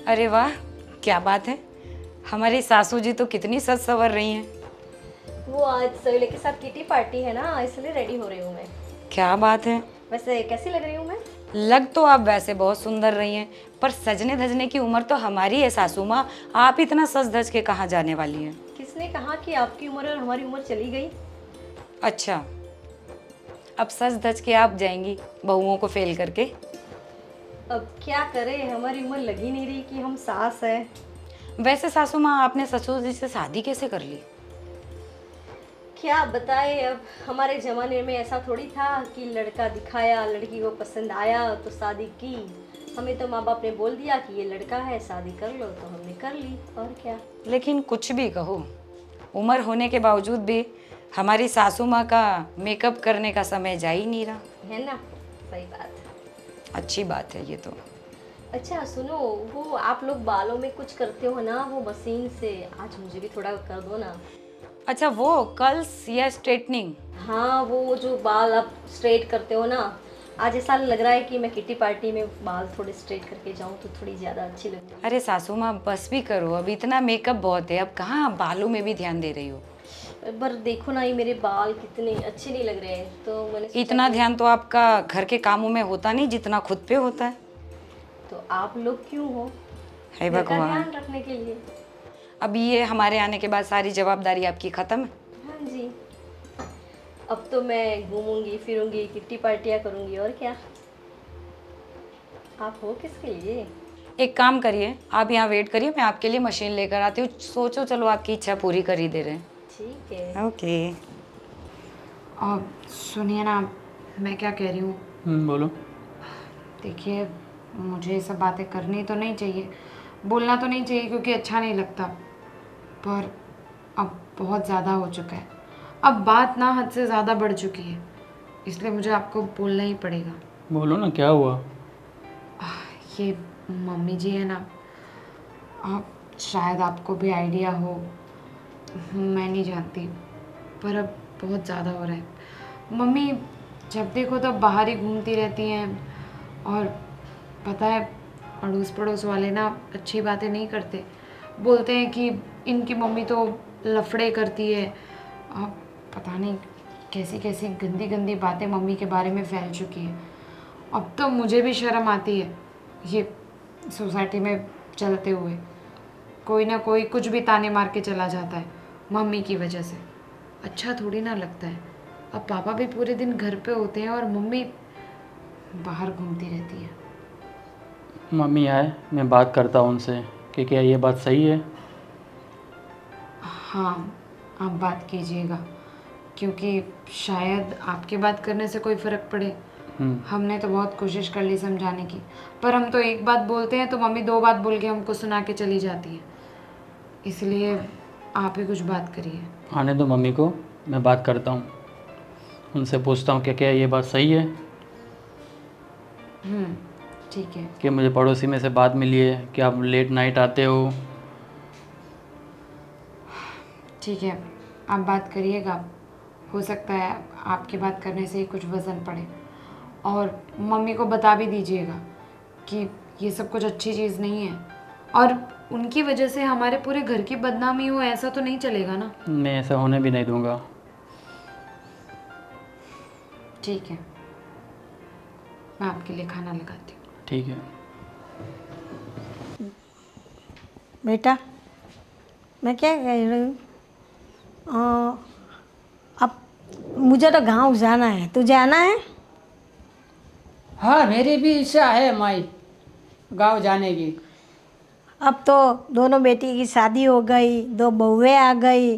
अरे वाह, क्या बात है। हमारी सासू जी तो कितनी सज सवर रही हैं। वो आज सवेले के साथ किटी पार्टी है ना, इसलिए रेडी हो रही हूँ मैं। क्या बात है। वैसे कैसी लग रही हूँ मैं? लग तो आप वैसे बहुत सुंदर रही हैं, पर सजने धजने की उम्र तो हमारी है सासू माँ। आप इतना सज धज के कहाँ जाने वाली हैं? किसने कहा कि आपकी उम्र और हमारी उम्र चली गई? अच्छा, अब सज धज के आप जाएंगी बहुओं को फेल करके? अब क्या करें, हमारी उम्र लग ही नहीं रही कि हम सास है। वैसे सासू माँ, आपने ससुर जी से शादी कैसे कर ली? क्या बताए, अब हमारे ज़माने में ऐसा थोड़ी था कि लड़का दिखाया, लड़की को पसंद आया तो शादी की। हमें तो माँ बाप ने बोल दिया कि ये लड़का है, शादी कर लो, तो हमने कर ली, और क्या। लेकिन कुछ भी कहो, उम्र होने के बावजूद भी हमारी सासू माँ का मेकअप करने का समय जा ही नहीं रहा। है ना, सही बात है। अच्छी बात है ये तो। अच्छा सुनो, वो आप लोग बालों में कुछ करते हो ना, वो मशीन से, आज मुझे भी थोड़ा कर दो ना। अच्छा, वो कर्ल्स या स्ट्रेटनिंग? हाँ, वो जो बाल आप स्ट्रेट करते हो ना, आज ऐसा लग रहा है कि मैं किटी पार्टी में बाल थोड़े स्ट्रेट करके जाऊँ तो थोड़ी ज़्यादा अच्छी लगती अरे सासू माँ, बस भी करो, अब इतना मेकअप बहुत है, अब कहाँ बालों में भी ध्यान दे रही हो? है। पर देखो ना, ये मेरे बाल कितने अच्छे नहीं लग रहे हैं, तो मैंने सोचा इतना कि ध्यान तो आपका घर के कामों में होता नहीं जितना खुद पे होता है। तो आप लोग क्यों हो, हे घर का भगवान, ध्यान रखने के लिए। अब ये हमारे आने के बाद सारी जवाबदारी आपकी खत्म है। हाँ जी, अब तो मैं घूमूंगी फिरूंगी, किट्टी पार्टियाँ करूंगी, और क्या। आप हो किसके लिए? एक काम करिए, आप यहाँ वेट करिए, मैं आपके लिए मशीन लेकर आती हूँ। सोचो, चलो आपकी इच्छा पूरी कर ही दे रहे हैं। ठीक है। ओके। अब सुनिए ना, मैं क्या कह रही हूँ। बोलो। देखिए, मुझे ये सब बातें करनी तो नहीं चाहिए, बोलना तो नहीं चाहिए, क्योंकि अच्छा नहीं लगता, पर अब बहुत ज़्यादा हो चुका है। अब बात ना हद से ज़्यादा बढ़ चुकी है, इसलिए मुझे आपको बोलना ही पड़ेगा। बोलो ना, क्या हुआ? ये मम्मी जी है ना, आप शायद आपको भी आइडिया हो, मैं नहीं जानती, पर अब बहुत ज़्यादा हो रहा है। मम्मी जब देखो तब बाहर ही घूमती रहती हैं, और पता है, अड़ोस पड़ोस वाले ना अच्छी बातें नहीं करते, बोलते हैं कि इनकी मम्मी तो लफड़े करती है। अब पता नहीं कैसी कैसी गंदी गंदी बातें मम्मी के बारे में फैल चुकी हैं। अब तो मुझे भी शर्म आती है ये सोसाइटी में चलते हुए। कोई ना कोई कुछ भी ताने मार के चला जाता है मम्मी की वजह से, अच्छा थोड़ी ना लगता है। अब पापा भी पूरे दिन घर पे होते हैं और मम्मी बाहर घूमती रहती है। मम्मी आए, मैं बात करता हूँ उनसे कि क्या ये बात सही है। हाँ, आप बात कीजिएगा, क्योंकि शायद आपके बात करने से कोई फ़र्क पड़े। हमने तो बहुत कोशिश कर ली समझाने की, पर हम तो एक बात बोलते हैं तो मम्मी दो बात बोल के हमको सुना के चली जाती है, इसलिए आप ही कुछ बात करिए। आने दो मम्मी को, मैं बात करता हूँ, उनसे पूछता हूँ कि क्या ये बात सही है ठीक है। कि मुझे पड़ोसी में से बात मिली है कि आप लेट नाइट आते हो। ठीक है, आप बात करिएगा, हो सकता है आपकी बात करने से ही कुछ वज़न पड़े, और मम्मी को बता भी दीजिएगा कि ये सब कुछ अच्छी चीज़ नहीं है, और उनकी वजह से हमारे पूरे घर की बदनामी हो, ऐसा तो नहीं चलेगा ना। मैं ऐसा होने भी नहीं दूंगा। ठीक है, मैं आपके लिए खाना लगाती हूँ। ठीक है। बेटा, मैं क्या कह रही हूँ, अब मुझे तो गांव जाना है, तू जाना है? हाँ, मेरी भी इच्छा है माई, गांव जाने की। अब तो दोनों बेटी की शादी हो गई, दो बहुएं आ गई,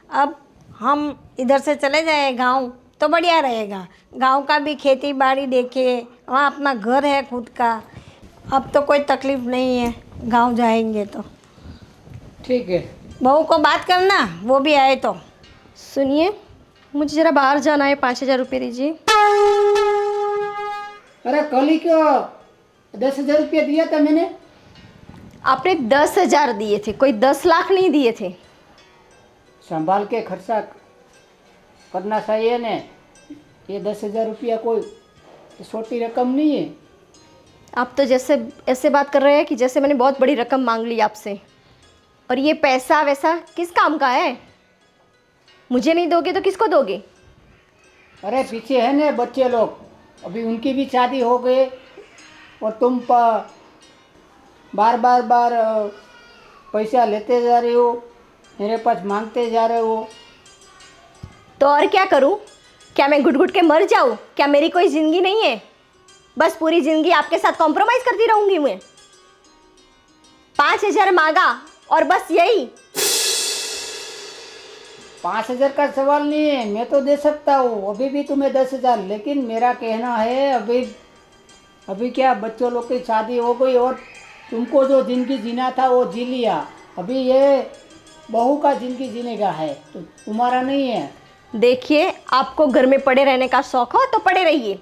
अब हम इधर से चले जाए गांव तो बढ़िया रहेगा। गांव का भी खेती बाड़ी देखे, वहाँ अपना घर है खुद का, अब तो कोई तकलीफ नहीं है, गांव जाएंगे तो। ठीक है। बहू को बात करना, वो भी आए तो। सुनिए, मुझे ज़रा बाहर जाना है, 5,000 रुपये दीजिए। अरे कल ही क्यों 10,000 रुपया दिया था मैंने। आपने 10,000 दिए थे, कोई 10 लाख नहीं दिए थे। संभाल के खर्चा करना चाहिए ने। ये 10,000 रुपया कोई छोटी रकम नहीं है। आप तो जैसे ऐसे बात कर रहे हैं कि जैसे मैंने बहुत बड़ी रकम मांग ली आपसे। और ये पैसा वैसा किस काम का है? मुझे नहीं दोगे तो किसको दोगे? अरे पीछे है ना बच्चे लोग, अभी उनकी भी शादी हो गई और तुम बार पैसा लेते जा रहे हो, मेरे पास मांगते जा रहे हो। तो और क्या करूं? क्या मैं घुट घुट के मर जाऊं? क्या मेरी कोई ज़िंदगी नहीं है? बस पूरी ज़िंदगी आपके साथ कॉम्प्रोमाइज़ करती रहूंगी मैं? 5,000 मांगा और बस यही? 5,000 का सवाल नहीं है, मैं तो दे सकता हूँ अभी भी तुम्हें 10,000, लेकिन मेरा कहना है अभी क्या बच्चों लोग की शादी हो गई और तुमको जो ज़िंदगी जीना था वो जी लिया। अभी ये बहू का ज़िंदगी जीने का है, तो तुम्हारा नहीं है। देखिए, आपको घर में पड़े रहने का शौक हो तो पड़े रहिए।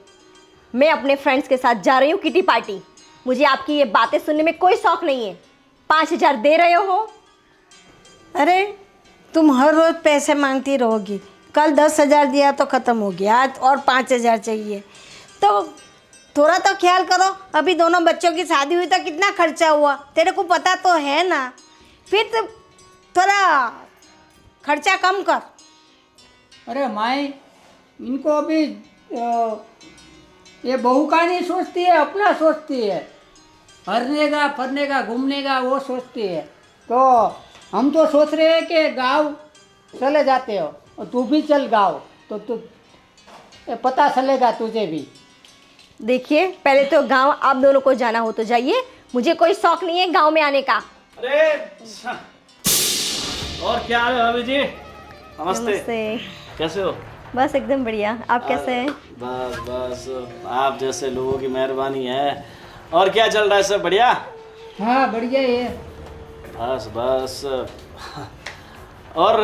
मैं अपने फ्रेंड्स के साथ जा रही हूँ किटी पार्टी। मुझे आपकी ये बातें सुनने में कोई शौक नहीं है। 5,000 दे रहे हो? अरे तुम हर रोज़ पैसे मांगती रहोगी। कल 10,000 दिया तो ख़त्म हो गया, आज और 5,000 चाहिए। तो थोड़ा तो ख्याल करो। अभी दोनों बच्चों की शादी हुई तो कितना खर्चा हुआ, तेरे को पता तो है ना। फिर तो थोड़ा खर्चा कम कर। अरे माई, इनको अभी ये बहू का नहीं सोचती है, अपना सोचती है। हरने का फरने का घूमने का वो सोचती है। तो हम तो सोच रहे हैं कि गाँव चले जाते हो और तू भी चल गाँव, तो तू पता चलेगा तुझे भी। देखिए, पहले तो गांव आप दोनों को जाना हो तो जाइए। मुझे कोई शौक नहीं है गांव में आने का। अरे और क्या हाल है भाभी जी? नमस्ते। नमस्ते। कैसे हो? बस एकदम बढ़िया। आप कैसे हैं? बस आप जैसे लोगों की मेहरबानी है। और क्या चल रहा है? सब बढ़िया? हाँ बढ़िया है। बस और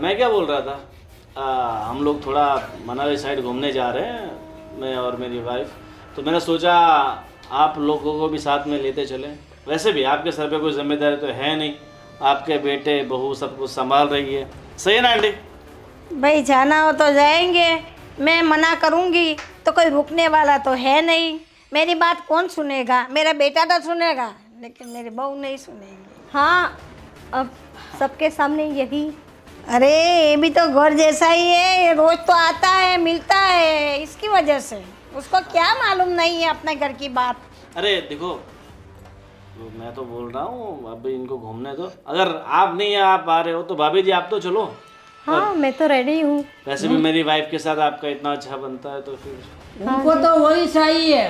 मैं क्या बोल रहा था, हम लोग थोड़ा मनाली साइड घूमने जा रहे हैं, मैं और मेरी वाइफ। तो मैंने सोचा आप लोगों को भी साथ में लेते चलें। वैसे भी आपके सर पे कोई जिम्मेदारी तो है नहीं, आपके बेटे बहू सब कुछ संभाल रही है। सही है ना आंटी? भाई जाना हो तो जाएंगे, मैं मना करूँगी तो कोई रुकने वाला तो है नहीं। मेरी बात कौन सुनेगा? मेरा बेटा तो सुनेगा, लेकिन मेरी बहू नहीं सुनेगी। हाँ, अब सबके सामने यही। अरे ये भी तो घर जैसा ही है, ये रोज तो आता है मिलता है, इसकी वजह से उसको क्या मालूम नहीं है अपने घर की बात। अरे देखो, तो मैं तो बोल रहा हूँ अभी इनको घूमने दो। अगर आप नहीं आ पा रहे हो तो भाभी जी आप तो चलो। हाँ, मैं तो रेडी हूँ। वैसे भी मेरी वाइफ के साथ आपका इतना अच्छा बनता है तो फिर उनको तो वही चाहिए,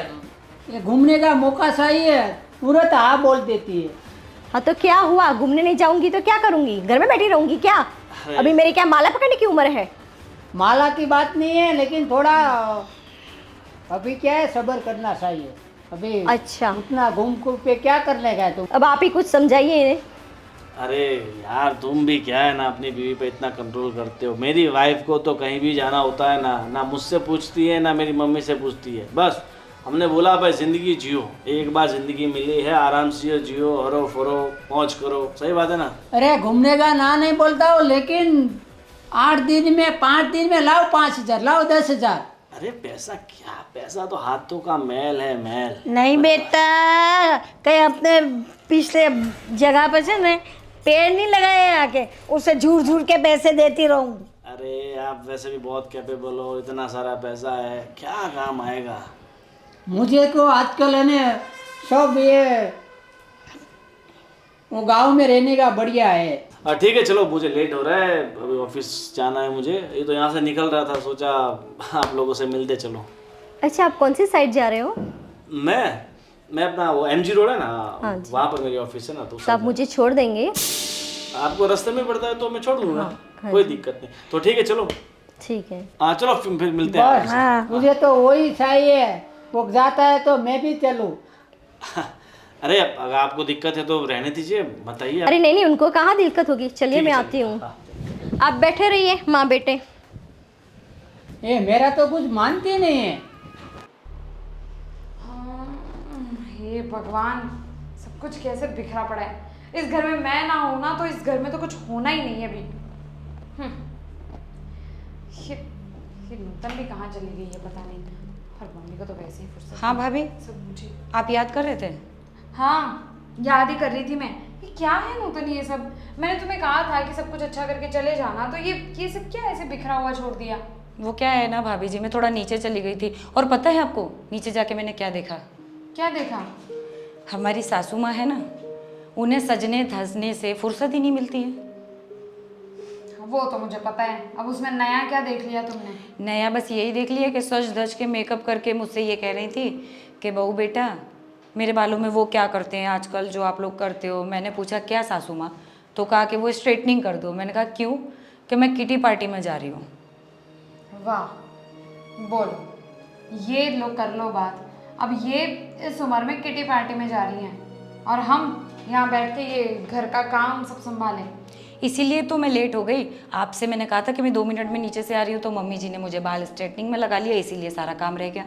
ये घूमने का मौका चाहिए। तुरंत हाँ बोल देती है। हाँ तो क्या हुआ? घूमने नहीं जाऊंगी तो क्या करूंगी? घर में बैठी रहूंगी क्या? अभी मेरी क्या माला पकड़ने की उम्र है? माला की बात नहीं है, लेकिन थोड़ा अभी क्या है, सब्र करना चाहिए। अभी अच्छा, उतना घूम के क्या करने का है तुम? अब आप ही कुछ समझाइए इन्हें। अरे यार तुम भी क्या है ना अपनी बीवी पे इतना कंट्रोल करते हो। मेरी वाइफ को तो कहीं भी जाना होता है ना मुझसे पूछती है ना मेरी मम्मी से पूछती है। बस हमने बोला भाई ज़िंदगी जियो, एक बार ज़िंदगी मिली है, आराम से जियो, हरो फरो मौज करो। सही बात है ना? अरे घूमने का ना नहीं बोलता हो, लेकिन 8 दिन में 5 दिन में लाओ 5,000, लाओ 10,000। अरे पैसा क्या, पैसा तो हाथों का मैल है, मैल। नहीं बेटा, कहीं अपने पिछले जगह पे से ना पेड़ नहीं लगाए आके उसे झूर झूर के पैसे देती रहूं। अरे आप वैसे भी बहुत कैपेबल हो, इतना सारा पैसा है, क्या काम आएगा? मुझे तो आजकल है ना सब ये वो गांव में रहने का बढ़िया है। ठीक है, चलो मुझे लेट हो रहा है, अभी ऑफिस जाना है मुझे। ये तो यहाँ से निकल रहा था, सोचा आप लोगों से मिलते चलो। अच्छा, आप कौन सी साइड जा रहे हो? मैं अपना वो MG रोड है ना, हाँ जी। वहाँ पर मेरी ऑफिस है ना। तो आप मुझे छोड़ देंगे? आपको रास्ते में पड़ता है तो मैं छोड़ दूंगा। हाँ कोई दिक्कत नहीं। तो ठीक है, चलो। ठीक है। हाँ चलो फिर मिलते हैं। बस मुझे तो वही चाहिए, वो जाता है तो मैं भी चलूँ। अरे अगर आपको दिक्कत है तो रहने दीजिए, बताइए। अरे नहीं, उनको कहाँ दिक्कत होगी। चलिए मैं आती हूँ। आप बैठे रहिए माँ बेटे। ये मेरा तो कुछ मानती नहीं है। हे भगवान, सब कुछ कैसे बिखरा पड़ा है। इस घर में मैं ना हूं ना तो इस घर में तो कुछ होना ही नहीं है अभी। ये नूतन भी कहाँ चली गई है पता नहीं। और मम्मी को तो वैसे ही फुर्सत हाँ भाभी, सब मुझे। आप याद कर रहे थे? हाँ, याद ही कर रही थी मैं। ये क्या है नूतन ये सब? मैंने तुम्हें कहा था कि सब कुछ अच्छा करके चले जाना, तो ये सब क्या ऐसे बिखरा हुआ छोड़ दिया? वो क्या है ना भाभी जी, मैं थोड़ा नीचे चली गई थी और पता है आपको नीचे जाके मैंने क्या देखा? क्या देखा? हमारी सासू माँ है ना, उन्हें सजने धजने से फुर्सत ही नहीं मिलती है। वो तो मुझे पता है, अब उसमें नया क्या देख लिया तुमने? नया बस यही देख लिया कि सज धज के मेकअप करके मुझसे ये कह रही थी कि बहू बेटा मेरे बालों में वो क्या करते हैं आजकल जो आप लोग करते हो। मैंने पूछा क्या सासू माँ? तो कहा कि वो स्ट्रेटनिंग कर दो। मैंने कहा क्यों? कि मैं किटी पार्टी में जा रही हूँ। वाह, बोलो, ये लो कर लो बात। अब ये इस उम्र में किटी पार्टी में जा रही हैं और हम यहाँ बैठ के ये घर का काम सब संभालें। इसीलिए तो मैं लेट हो गई। आपसे मैंने कहा था कि मैं 2 मिनट में नीचे से आ रही हूँ, तो मम्मी जी ने मुझे बाल स्ट्रेटनिंग में लगा लिया, इसीलिए सारा काम रह गया।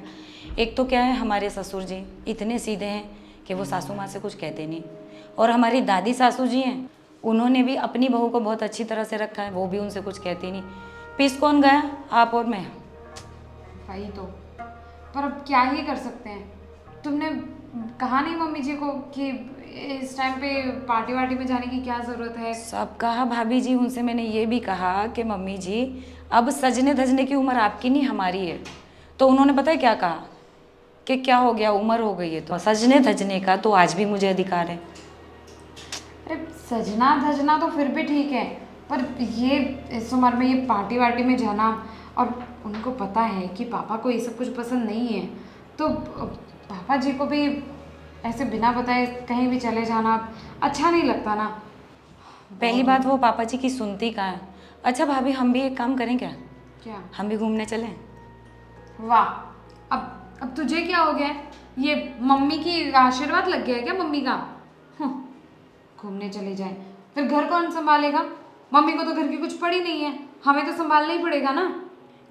एक तो क्या है, हमारे ससुर जी इतने सीधे हैं कि वो सासू माँ से कुछ कहते नहीं, और हमारी दादी सासू जी हैं, उन्होंने भी अपनी बहू को बहुत अच्छी तरह से रखा है, वो भी उनसे कुछ कहती नहीं। पीस कौन गया? आप और मैं। वही तो, पर अब क्या ही कर सकते हैं। तुमने कहा नहीं मम्मी जी को कि इस टाइम पे पार्टी वार्टी में जाने की क्या ज़रूरत है? सब कहा भाभी जी, उनसे मैंने ये भी कहा कि मम्मी जी अब सजने धजने की उम्र आपकी नहीं हमारी है। तो उन्होंने पता है क्या कहा कि क्या हो गया, उम्र हो गई है तो सजने धजने का तो आज भी मुझे अधिकार है। अरे सजना धजना तो फिर भी ठीक है, पर ये इस उम्र में ये पार्टी वार्टी में जाना, और उनको पता है कि पापा को ये सब कुछ पसंद नहीं है, तो पापा जी को भी ऐसे बिना बताए कहीं भी चले जाना अच्छा नहीं लगता ना। पहली बात वो पापा जी की सुनती कहाँ है। अच्छा भाभी, हम भी एक काम करें क्या? क्या? हम भी घूमने चलें? वाह, अब तुझे क्या हो गया? ये मम्मी की आशीर्वाद लग गया है क्या मम्मी का? घूमने चले जाएं, फिर घर कौन संभालेगा? मम्मी को तो घर की कुछ पड़ी नहीं है, हमें तो संभालना ही पड़ेगा ना।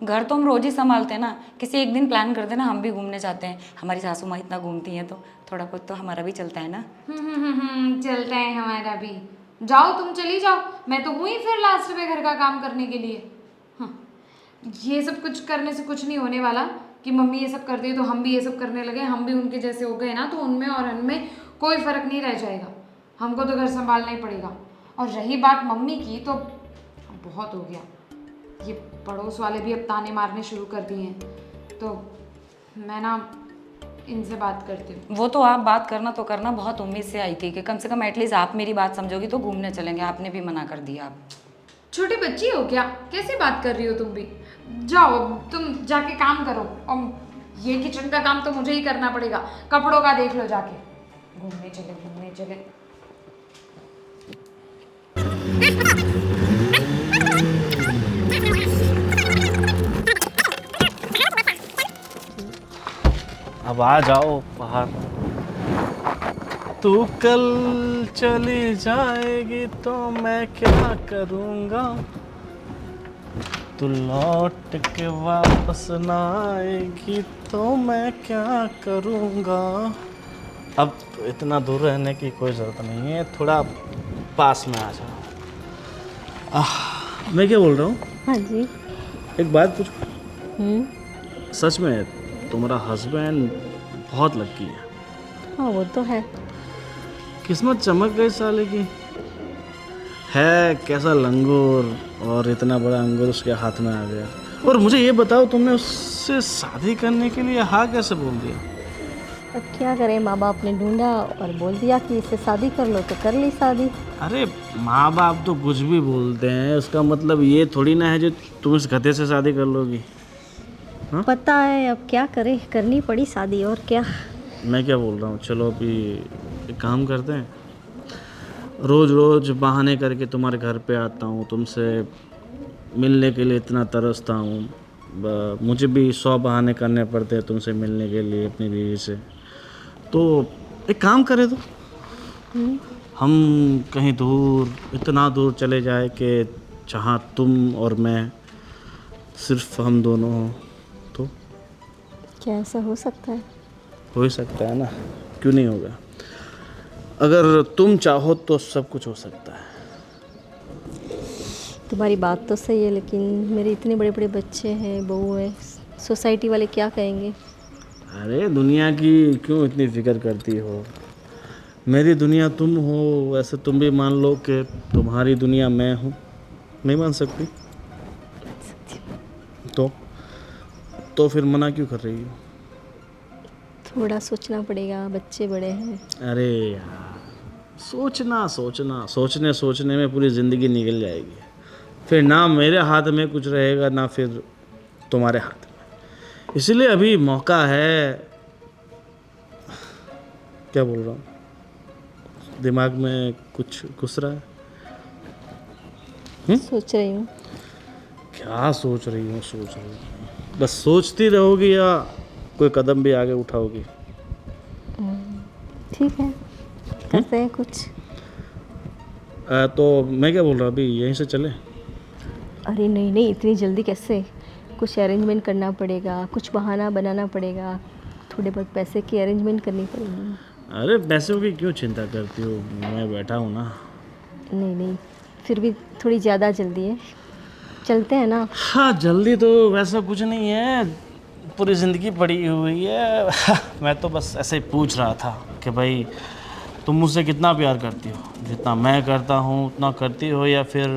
घर तो हम रोज ही संभालते हैं ना, किसी एक दिन प्लान करते ना, हम भी घूमने जाते हैं। हमारी सासू माँ इतना घूमती हैं तो थोड़ा बहुत तो हमारा भी चलता है ना। चलता है हमारा भी। जाओ, तुम चली जाओ, मैं तो हूँ ही फिर लास्ट में घर का काम करने के लिए। ये सब कुछ करने से कुछ नहीं होने वाला कि मम्मी ये सब करती है तो हम भी ये सब करने लगे, हम भी उनके जैसे हो गए ना, तो उनमें और हमें कोई फ़र्क नहीं रह जाएगा। हमको तो घर संभालना ही पड़ेगा। और रही बात मम्मी की, तो बहुत हो गया, ये पड़ोस वाले भी अब ताने मारने शुरू कर दिए हैं, तो मैं ना इनसे बात करती हूँ। वो तो आप बात करना तो करना, बहुत उम्मीद से आई थी कि कम से कम एटलीस्ट आप मेरी बात समझोगी तो घूमने चलेंगे। आपने भी मना कर दिया। आप छोटी बच्ची हो क्या? कैसे बात कर रही हो तुम भी? जाओ, तुम जाके काम करो, और ये किचन का काम तो मुझे ही करना पड़ेगा। कपड़ों का देख लो जाके। घूमने चले, घूमने चले। अब आ जाओ बाहर। तू कल चली जाएगी तो मैं क्या करूँगा, तू लौट के वापस ना आएगी तो मैं क्या करूँगा। अब इतना दूर रहने की कोई ज़रूरत नहीं है, थोड़ा पास में आ जाओ। मैं क्या बोल रहा हूँ? हाँ जी। एक बात पूछूं? सच में तुम्हारा हस्बैंड बहुत लकी है। हाँ वो तो है। किस्मत चमक गई साले की। है कैसा लंगूर, और इतना बड़ा अंगूर उसके हाथ में आ गया। और मुझे ये बताओ, तुमने उससे शादी करने के लिए हाँ कैसे बोल दिया? अब क्या करें, माँ बाप ने ढूंढा और बोल दिया कि इससे शादी कर लो, तो कर ली शादी। अरे माँ बाप तो कुछ भी बोलते हैं, उसका मतलब ये थोड़ी ना है जो तुम इस गधे से शादी कर लोगी। हाँ? पता है, अब क्या करें, करनी पड़ी शादी, और क्या। मैं क्या बोल रहा हूँ, चलो अभी एक काम करते हैं, रोज़ रोज़ बहाने करके तुम्हारे घर पे आता हूँ, तुमसे मिलने के लिए इतना तरसता हूँ। मुझे भी 100 बहाने करने पड़ते हैं तुमसे मिलने के लिए अपनी बीवी से। तो एक काम करें तो हम कहीं दूर, इतना दूर चले जाए कि जहाँ तुम और मैं, सिर्फ हम दोनों हों। तो क्या ऐसा हो सकता है? हो ही सकता है ना, क्यों नहीं होगा। अगर तुम चाहो तो सब कुछ हो सकता है। तुम्हारी बात तो सही है, लेकिन मेरे इतने बड़े बड़े बच्चे हैं, बहू है, सोसाइटी वाले क्या कहेंगे? अरे दुनिया की क्यों इतनी फिक्र करती हो? मेरी दुनिया तुम हो, वैसे तुम भी मान लो कि तुम्हारी दुनिया मैं हूँ। नहीं मान सकती? तो फिर मना क्यों कर रही हो? थोड़ा सोचना पड़ेगा, बच्चे बड़े हैं। अरे यार, सोचना सोचना सोचने सोचने में पूरी ज़िंदगी निकल जाएगी। फिर ना मेरे हाथ में कुछ रहेगा ना फिर तुम्हारे हाथ में। इसलिए अभी मौका है। क्या बोल रहा हूँ? दिमाग में कुछ घुस रहा है? सोच रही हूँ। क्या सोच रही हूँ? बस सोचती रहोगी या कोई कदम भी आगे उठाओगी? ठीक है, करते हैं कुछ। तो मैं क्या बोल रहा हूँ, अभी यहीं से चले? अरे नहीं नहीं, इतनी जल्दी कैसे? कुछ अरेंजमेंट करना पड़ेगा, कुछ बहाना बनाना पड़ेगा, थोड़े बहुत पैसे की अरेंजमेंट करनी पड़ेगी। अरे पैसों की क्यों चिंता करती हो? मैं बैठा हूँ ना। नहीं नहीं, फिर भी थोड़ी ज़्यादा जल्दी है, चलते हैं ना। हाँ, जल्दी तो वैसा कुछ नहीं है, पूरी ज़िंदगी पड़ी हुई है। मैं तो बस ऐसे ही पूछ रहा था कि भाई तुम मुझसे कितना प्यार करती हो? जितना मैं करता हूँ उतना करती हो या फिर?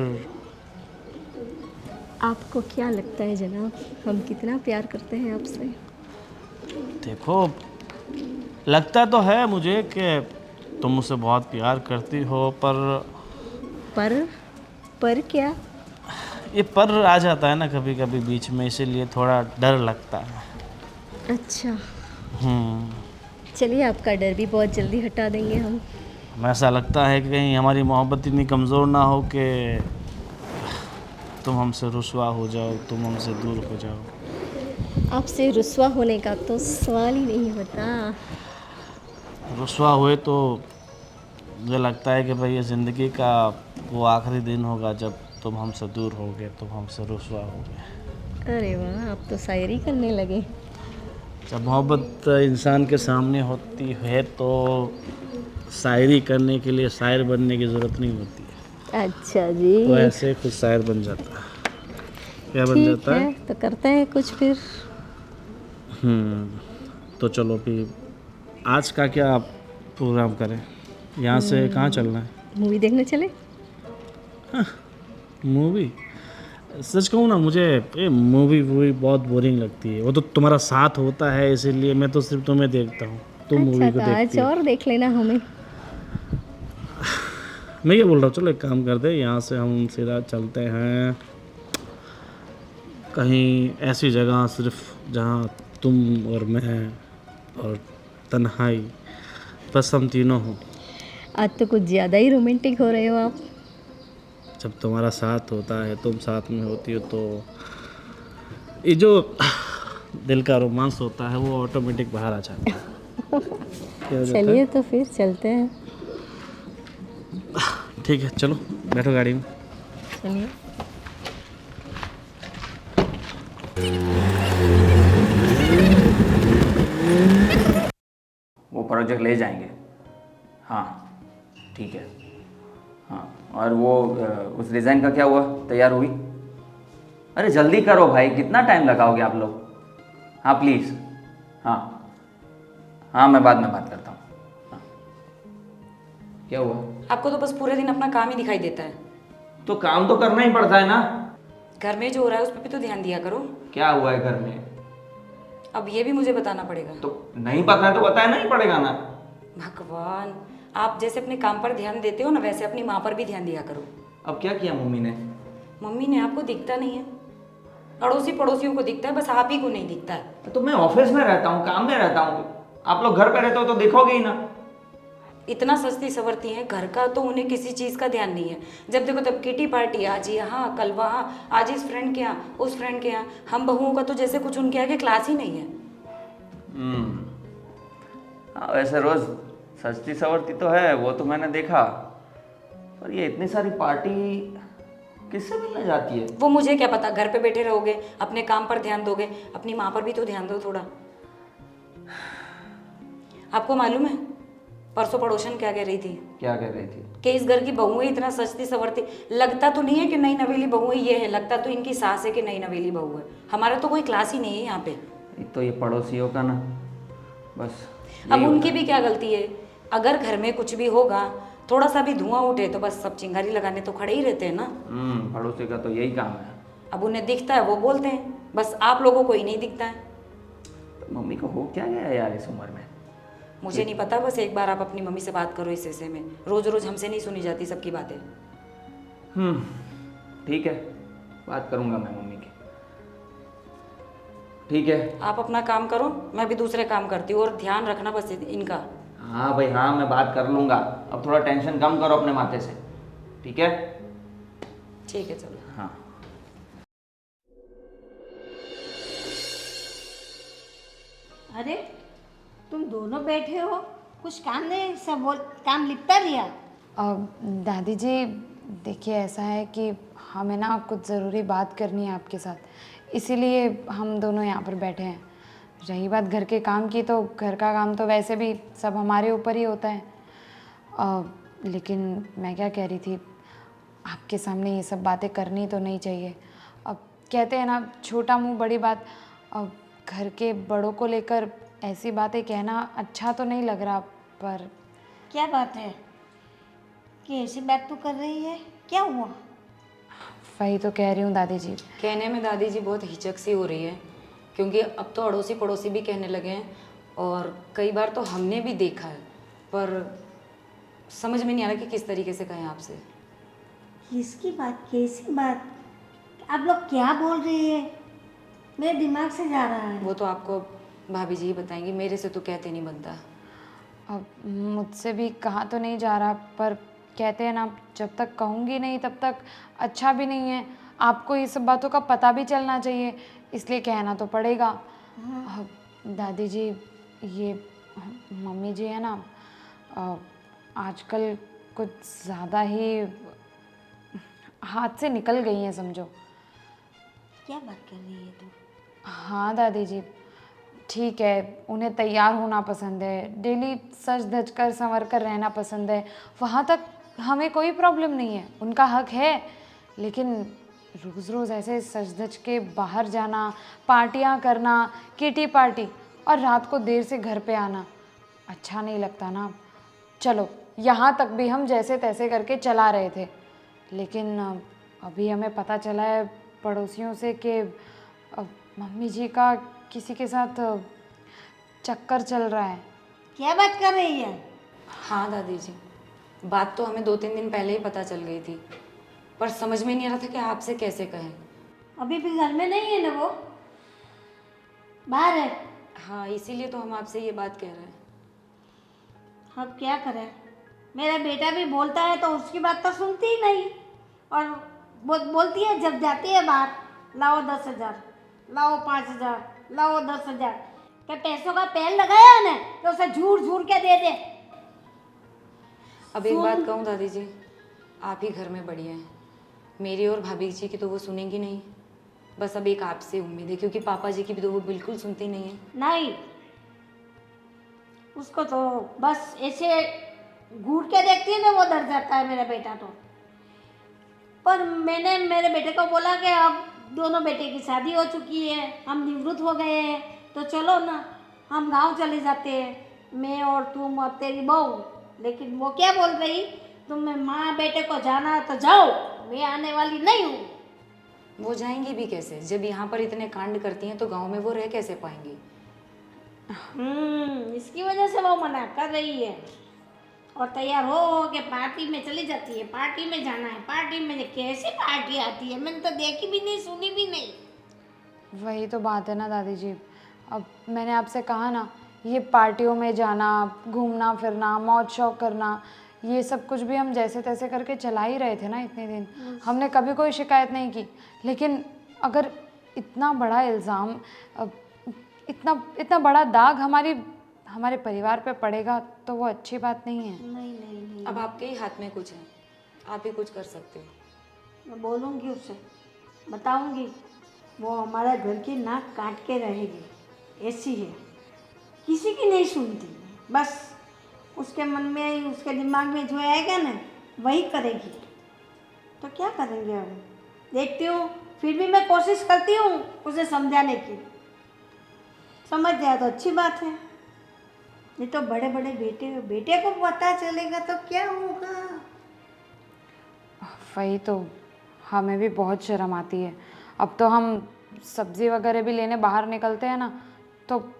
आपको क्या लगता है जनाब, हम कितना प्यार करते हैं आपसे? देखो, लगता तो है मुझे कि तुम मुझसे बहुत प्यार करती हो, पर क्या? ये पर आ जाता है ना कभी कभी बीच में, इसीलिए थोड़ा डर लगता है। अच्छा, चलिए आपका डर भी बहुत जल्दी हटा देंगे हम। ऐसा लगता है कि कहीं हमारी मोहब्बत इतनी कमज़ोर ना हो कि तुम हमसे रुसवा हो जाओ, तुम हमसे दूर हो जाओ। आपसे रुसवा होने का तो सवाल ही नहीं होता। रुसवा हुए तो मुझे लगता है कि भाई ये ज़िंदगी का वो आखिरी दिन होगा जब तुम हमसे दूर होगे, तुम हमसे रुसवा होगे। अरे वाह, आप तो शायरी करने लगे। जब मोहब्बत इंसान के सामने होती है तो शायरी करने के लिए शायर बनने की ज़रूरत नहीं होती है। अच्छा जी, तो ऐसे खुद शायर बन जाता है। क्या बन ठीक जाता है? तो करते हैं कुछ फिर। तो चलो फिर आज का क्या प्रोग्राम करें? यहाँ से कहाँ चलना है? मूवी देखने चले? मूवी? सच कहूँ ना, मुझे ये मूवी बहुत बोरिंग लगती है। वो तो तुम्हारा साथ होता है इसीलिए मैं तो सिर्फ तुम्हें देखता हूँ, तुम मूवी को अच्छा, आज देखती हो। और देख लेना हमें। मैं ये बोल रहा हूँ, चलो एक काम करते हैं, यहाँ से हम सीधा चलते हैं कहीं ऐसी जगह सिर्फ जहाँ तुम और मैं और तन्हाई, बस हम तीनों हों। आज तो कुछ ज़्यादा ही रोमांटिक हो रहे हो आप। जब तुम्हारा साथ होता है, तुम साथ में होती हो, तो ये जो दिल का रोमांस होता है वो ऑटोमेटिक बाहर आ जाता है। क्या हो जाता है? चलिए तो फिर चलते हैं। ठीक है, चलो बैठो गाड़ी में। चलिए। वो प्रोजेक्ट ले जाएंगे। हाँ ठीक है। हाँ, और वो उस डिज़ाइन का क्या हुआ? तैयार हुई? अरे जल्दी करो भाई, कितना टाइम लगाओगे आप लोग? हाँ प्लीज़। हाँ हाँ, मैं बाद में बात करता हूँ। हाँ। क्या हुआ? आपको तो बस पूरे दिन अपना काम ही दिखाई देता है। तो काम तो करना ही पड़ता है ना। घर में जो हो रहा है उस पर भी तो ध्यान दिया करो। क्या हुआ है घर में? अब ये भी मुझे बताना पड़ेगा। तो नहीं पता है तो बताना ही पड़ेगा ना। भगवान, आप जैसे अपने काम पर ध्यान देते हो ना, वैसे अपनी माँ पर भी ध्यान दिया करो। अब क्या किया मम्मी ने? मम्मी ने आपको दिखता नहीं है, अड़ोसी पड़ोसियों को दिखता है, बस आप ही को नहीं दिखता है। तो मैं ऑफिस में रहता हूँ, काम में रहता हूँ, आप लोग घर पे रहते हो तो देखोगे ही ना। इतना सस्ती सवरती हैं, घर का तो उन्हें किसी चीज़ का ध्यान नहीं है। जब देखो तब किटी पार्टी, आज यहाँ कल वहाँ, आज इस फ्रेंड के यहाँ उस फ्रेंड के यहाँ। हम बहुओं का तो जैसे कुछ उनके आगे क्लास ही नहीं है। हाँ, वैसे रोज़ सस्ती सवरती तो है, वो तो मैंने देखा, पर ये इतनी सारी पार्टी किससे मिलने जाती है? वो मुझे क्या पता, घर पे बैठे रहोगे, अपने काम पर ध्यान दोगे, अपनी माँ पर भी तो ध्यान दो थोड़ा। आपको मालूम है परसों पड़ोसन क्या कह रही थी? क्या कह रही थी? कि इस घर की बहुएं इतना सस्ती सवरती, लगता तो नहीं है कि नई नवेली बहुएं ये है, लगता तो इनकी सास है कि नई नवेली बहू है। हमारा तो कोई क्लास ही नहीं है यहाँ पे। तो ये पड़ोसियों का ना बस अब यही उनकी होता भी क्या गलती है? अगर घर में कुछ भी होगा, थोड़ा सा भी धुआं उठे तो बस सब चिंगारी लगाने तो खड़े ही रहते हैं ना। पड़ोसी का तो यही काम है। अब उन्हें दिखता है वो बोलते हैं, बस आप लोगों को ही नहीं दिखता है। तो मम्मी को हो क्या गया है यार इस उम्र में? मुझे नहीं पता, बस एक बार आप अपनी मम्मी से बात करो इस विषय में। रोज रोज हमसे नहीं सुनी जाती सबकी बातें। ठीक है, बात करूंगा मैं मम्मी की। ठीक है। आप अपना काम करो, मैं भी दूसरे काम करती हूँ, और ध्यान रखना बस इनका। हाँ भाई हाँ, मैं बात कर लूंगा। अब थोड़ा टेंशन कम करो अपने माथे से, ठीक है? ठीक है चलो। हाँ। अरे तुम दोनों बैठे हो, कुछ काम नहीं, सब बोल काम लिपटा लिया। दादी जी देखिए, ऐसा है कि हमें ना कुछ ज़रूरी बात करनी है आपके साथ, इसीलिए हम दोनों यहाँ पर बैठे हैं। रही बात घर के काम की, तो घर का काम तो वैसे भी सब हमारे ऊपर ही होता है। लेकिन मैं क्या कह रही थी, आपके सामने ये सब बातें करनी तो नहीं चाहिए। अब कहते हैं ना, छोटा मुंह बड़ी बात। अब घर के बड़ों को लेकर ऐसी बातें कहना अच्छा तो नहीं लग रहा, पर क्या बात है कि ऐसी बात तू कर रही है? क्या हुआ? वही तो कह रही हूँ दादी जी। कहने में दादी जी बहुत हिचक सी हो रही है, क्योंकि अब तो अड़ोसी पड़ोसी भी कहने लगे हैं, और कई बार तो हमने भी देखा है, पर समझ में नहीं आ रहा कि किस तरीके से कहें आपसे। किसकी बात, कैसी बात? आप लोग क्या बोल रहे हैं? मेरे दिमाग से जा रहा है। वो तो आपको भाभी जी ही बताएंगी, मेरे से तो कहते नहीं बनता। अब मुझसे भी कहा तो नहीं जा रहा, पर कहते हैं ना, जब तक कहूँगी नहीं तब तक अच्छा भी नहीं है। आपको ये सब बातों का पता भी चलना चाहिए, इसलिए कहना तो पड़ेगा। अब दादी जी, ये मम्मी जी है ना, आजकल कुछ ज़्यादा ही हाथ से निकल गई हैं समझो। क्या बात कर रही है तू? हाँ दादी जी, ठीक है, उन्हें तैयार होना पसंद है, डेली सज धज कर संवर कर रहना पसंद है, वहाँ तक हमें कोई प्रॉब्लम नहीं है, उनका हक है। लेकिन रोज़ रोज़ ऐसे सज धज के बाहर जाना, पार्टियाँ करना, किटी पार्टी, और रात को देर से घर पे आना अच्छा नहीं लगता ना। चलो, यहाँ तक भी हम जैसे तैसे करके चला रहे थे, लेकिन अभी हमें पता चला है पड़ोसियों से कि मम्मी जी का किसी के साथ चक्कर चल रहा है। क्या बात कर रही है? हाँ दादी जी, बात तो हमें 2-3 दिन पहले ही पता चल गई थी, पर समझ में नहीं आ रहा था कि आपसे कैसे कहें। अभी भी घर में नहीं है ना वो? बाहर है? हाँ, इसीलिए तो हम आपसे ये बात कह रहे हैं। अब क्या करें? मेरा बेटा भी बोलता है तो उसकी बात तो सुनती ही नहीं, और बोलती है जब जाती है बाहर, लाओ 10,000, लाओ 5,000, लाओ 10,000। क्या पैसों का पेड़ लगाया ना तो उसे झूठ झूठ के दे दे। अब एक बात कहूँ दादी जी, आप ही घर में बढ़िया हैं, मेरी और भाभी जी की तो वो सुनेंगी नहीं। बस अब एक आपसे उम्मीद है, क्योंकि पापा जी की भी तो वो बिल्कुल सुनती नहीं है। नहीं, उसको तो बस ऐसे घूर के देखती है ना, वो डर जाता है मेरा बेटा तो। पर मैंने मेरे बेटे को बोला कि अब दोनों बेटे की शादी हो चुकी है, हम निवृत्त हो गए हैं, तो चलो ना हम गांव चले जाते हैं, मैं और तुम और तेरी बहू। लेकिन वो क्या बोल रही, तुम्हें माँ बेटे को जाना तो जाओ, मैं आने वाली नहीं हूँ। वो जाएंगी भी कैसे? जब यहाँ पर इतने कांड करती हैं तो गांव में वो रह कैसे पाएंगी? इसकी वजह से वो मना कर रही है, और तैयार हो के पार्टी में चली जाती है। पार्टी में जाना है, पार्टी में। कैसी पार्टी आती है, मैंने तो देखी भी नहीं, सुनी भी नहीं। वही तो बात है ना दादी जी। अब मैंने आपसे कहा ना, ये पार्टियों में जाना, घूमना फिरना, मौज शौक करना, ये सब कुछ भी हम जैसे तैसे करके चला ही रहे थे ना इतने दिन। हमने कभी कोई शिकायत नहीं की। लेकिन अगर इतना बड़ा इल्ज़ाम, इतना बड़ा दाग हमारे परिवार पे पड़ेगा तो वो अच्छी बात नहीं है। नहीं, अब आपके ही हाथ में कुछ है, आप ही कुछ कर सकते हो। मैं बोलूँगी उससे, बताऊँगी, वो हमारा घर की नाक काट के रहेगी। ऐसी है, किसी की नहीं सुनती, बस उसके मन में, उसके दिमाग में जो आएगा ना वही करेगी। तो क्या करेंगे अब, देखती हूँ। फिर भी मैं कोशिश करती हूँ उसे समझाने की, समझ जाए तो अच्छी बात है। ये तो बड़े बड़े बेटे बेटे को पता चलेगा तो क्या होगा। वही तो, हमें भी बहुत शर्म आती है। अब तो हम सब्ज़ी वगैरह भी लेने बाहर निकलते हैं ना, तो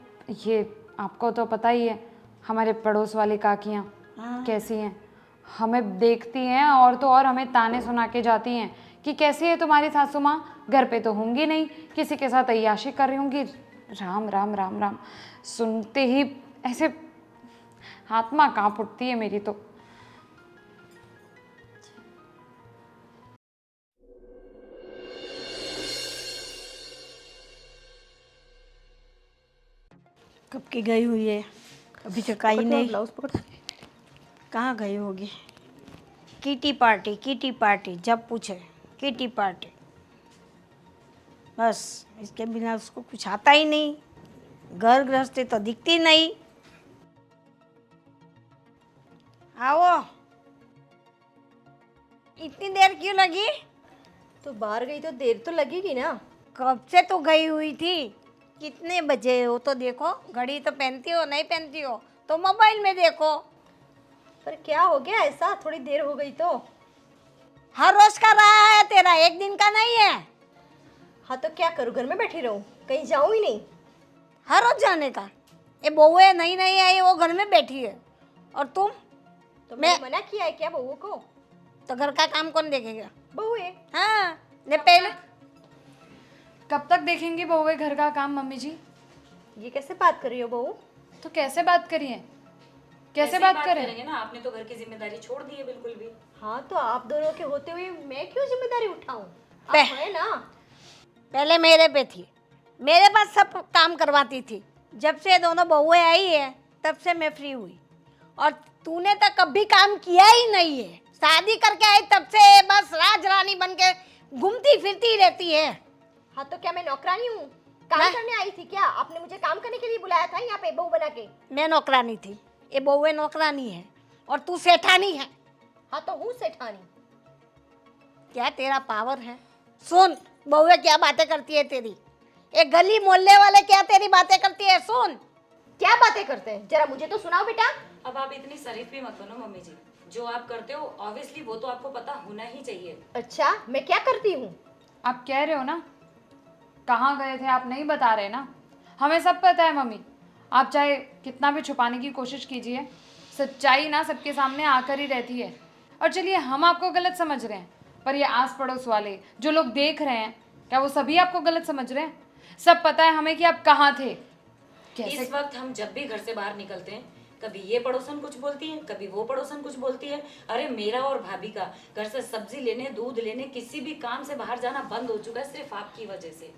ये आपको तो पता ही है, हमारे पड़ोस वाली काकियाँ कैसी हैं। हमें देखती हैं और तो और हमें ताने सुना के जाती हैं कि कैसी है तुम्हारी सासू माँ, घर पे तो होंगी नहीं, किसी के साथ अय्याशी कर रही होंगी। राम राम राम राम, सुनते ही ऐसे आत्मा कांप उठती है मेरी तो। कब की गई हुई है, अभी तक आई नहीं। ब्लाउज पकड़, कहाँ गई होगी। किटी पार्टी, जब पूछे किटी पार्टी, बस इसके बिना उसको कुछ आता ही नहीं। घर गृहस्थी तो दिखती नहीं। आओ, इतनी देर क्यों लगी? तो बाहर गई तो देर तो लगेगी ना। कब से तो गई हुई थी। कितने बजे हो तो देखो, घड़ी तो पहनती हो, नहीं पहनती हो तो मोबाइल में देखो। पर क्या हो गया ऐसा, थोड़ी देर हो गई तो? हर रोज का रहा है तेरा, एक दिन का नहीं है। हाँ तो क्या करूँ, घर में बैठी रहूँ, कहीं जाऊँ ही नहीं? हर रोज जाने का। ये बहू है, नहीं नहीं आई, वो घर में बैठी है। और तुम? तो मैंने मना किया है क्या बहू को? तो घर का काम कौन देखेगा? बहू है। हाँ, ने पहले। कब तक देखेंगी बहुए घर का काम मम्मी जी? ये कैसे बात कर रही हो बहू? तो कैसे बात करिए, कैसे बात करें? करेंगे ना, आपने तो घर की जिम्मेदारी छोड़ दी है बिल्कुल भी। हाँ तो आप दोनों के होते हुए मैं क्यों जिम्मेदारी उठाऊं? आप पे- है ना। पहले मेरे पे थी, मेरे पास सब काम करवाती थी। जब से दोनों बहुएं आई है तब से मैं फ्री हुई, और तूने तो कभी काम किया ही नहीं है। शादी करके आई तब से बस राज रानी बन के घूमती फिरती रहती है। हाँ तो क्या मैं नौकरानी हूँ? काम मैं- करने आई थी क्या? आपने मुझे काम करने के लिए बुलाया था यहाँ पे बहू बना के? मैं नौकरानी थी, ये बहुएं नौकरानी है, और तू सेठानी है। हाँ तो हूँ सेठानी। क्या तेरा पावर है? सुन, बहुएं क्या बातें करती है तेरी, एक गली मोहल्ले वाले क्या तेरी बातें करती है, सुन। क्या बातें करते हैं, जरा मुझे तो सुनाओ बेटा। अब आप इतनी शरीफ भी मत बनो मम्मी जी। जो आप करते हो ऑब्वियसली वो तो आपको पता होना ही चाहिए। अच्छा मैं क्या करती हूँ? आप कह रहे हो ना, कहाँ गए थे आप नहीं बता रहे ना, हमें सब पता है मम्मी। आप चाहे कितना भी छुपाने की कोशिश कीजिए, सच्चाई ना सबके सामने आकर ही रहती है। और चलिए हम आपको गलत समझ रहे हैं, पर ये आस पड़ोस वाले जो लोग देख रहे हैं, क्या वो सभी आपको गलत समझ रहे हैं? सब पता है हमें कि आप कहाँ थे, कैसे। इस वक्त हम जब भी घर से बाहर निकलते हैं, कभी ये पड़ोसन कुछ बोलती है, कभी वो पड़ोसन कुछ बोलती है। अरे मेरा और भाभी का घर से सब्जी लेने, दूध लेने, किसी भी काम से बाहर जाना बंद हो चुका है सिर्फ आपकी वजह से।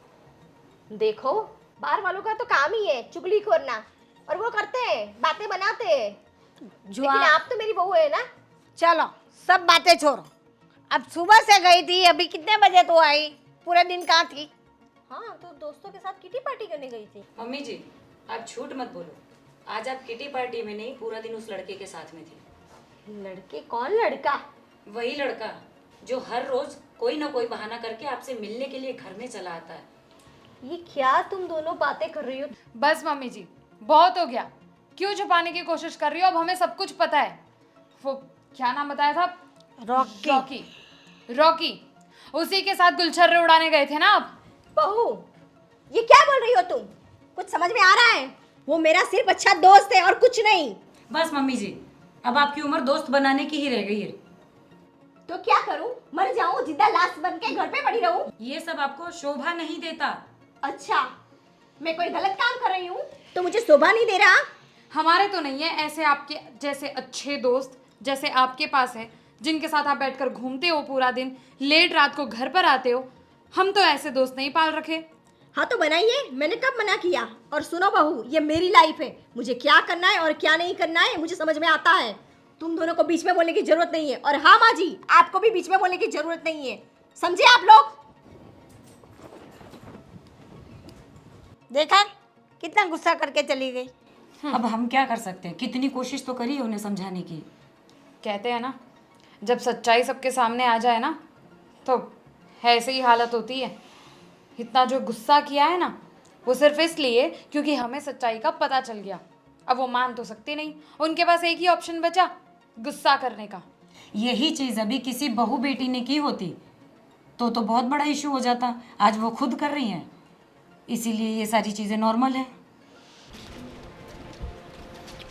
देखो, बाहर वालों का तो काम ही है चुगली करना, और वो करते हैं, बातें बनाते हैं। लेकिन आप तो मेरी बहू है ना। चलो सब बातें छोड़ो, अब सुबह से गई थी, अभी कितने बजे तो आई? पूरे दिन कहाँ थी? हाँ तो दोस्तों के साथ किटी पार्टी करने गई थी। मम्मी जी आप झूठ मत बोलो, आज आप किटी पार्टी में नहीं, पूरा दिन उस लड़के के साथ में थी। लड़के? कौन लड़का? वही लड़का जो हर रोज कोई ना कोई बहाना करके आपसे मिलने के लिए घर में चला आता है। ये क्या तुम दोनों बातें कर रही हो? बस मम्मी जी बहुत हो गया, क्यों छुपाने की कोशिश कर रही हो? अब हमें सब कुछ पता है। वो क्या नाम बताया था? रॉकी। रॉकी, रॉकी, उसी के साथ गुलछर्रे उड़ाने गए थे ना आप? बहू ये क्या बोल रही हो तुम? कुछ समझ में आ रहा है? वो मेरा सिर्फ अच्छा दोस्त है और कुछ नहीं। बस मम्मी जी अब आपकी उम्र दोस्त बनाने की ही रह गई है। तो क्या करूं? मर जाऊं जिंदा लाश बन के घर पे पड़ी रहूं? ये सब आपको शोभा नहीं देता। अच्छा मैं कोई गलत काम कर रही हूँ तो मुझे शोभा नहीं दे रहा? हमारे तो नहीं है ऐसे आपके जैसे अच्छे दोस्त, जैसे आपके पास है, जिनके साथ आप बैठकर घूमते हो पूरा दिन, लेट रात को घर पर आते हो। हम तो ऐसे दोस्त नहीं पाल रखे। हाँ तो बनाइए, मैंने कब मना किया? और सुनो बहू, ये मेरी लाइफ है, मुझे क्या करना है और क्या नहीं करना है मुझे समझ में आता है। तुम दोनों को बीच में बोलने की जरूरत नहीं है, और हाँ माँ जी आपको भी बीच में बोलने की जरूरत नहीं है, समझे आप लोग? देखा कितना गुस्सा करके चली गई। अब हम क्या कर सकते हैं, कितनी कोशिश तो करी उन्हें समझाने की। कहते हैं ना, जब सच्चाई सबके सामने आ जाए ना तो ऐसे ही हालत होती है। इतना जो गुस्सा किया है ना, वो सिर्फ इसलिए क्योंकि हमें सच्चाई का पता चल गया। अब वो मान तो सकती नहीं, उनके पास एक ही ऑप्शन बचा, गुस्सा करने का। यही चीज़ अभी किसी बहू बेटी ने की होती तो बहुत बड़ा इशू हो जाता। आज वो खुद कर रही हैं, इसीलिए ये सारी चीज़ें नॉर्मल है।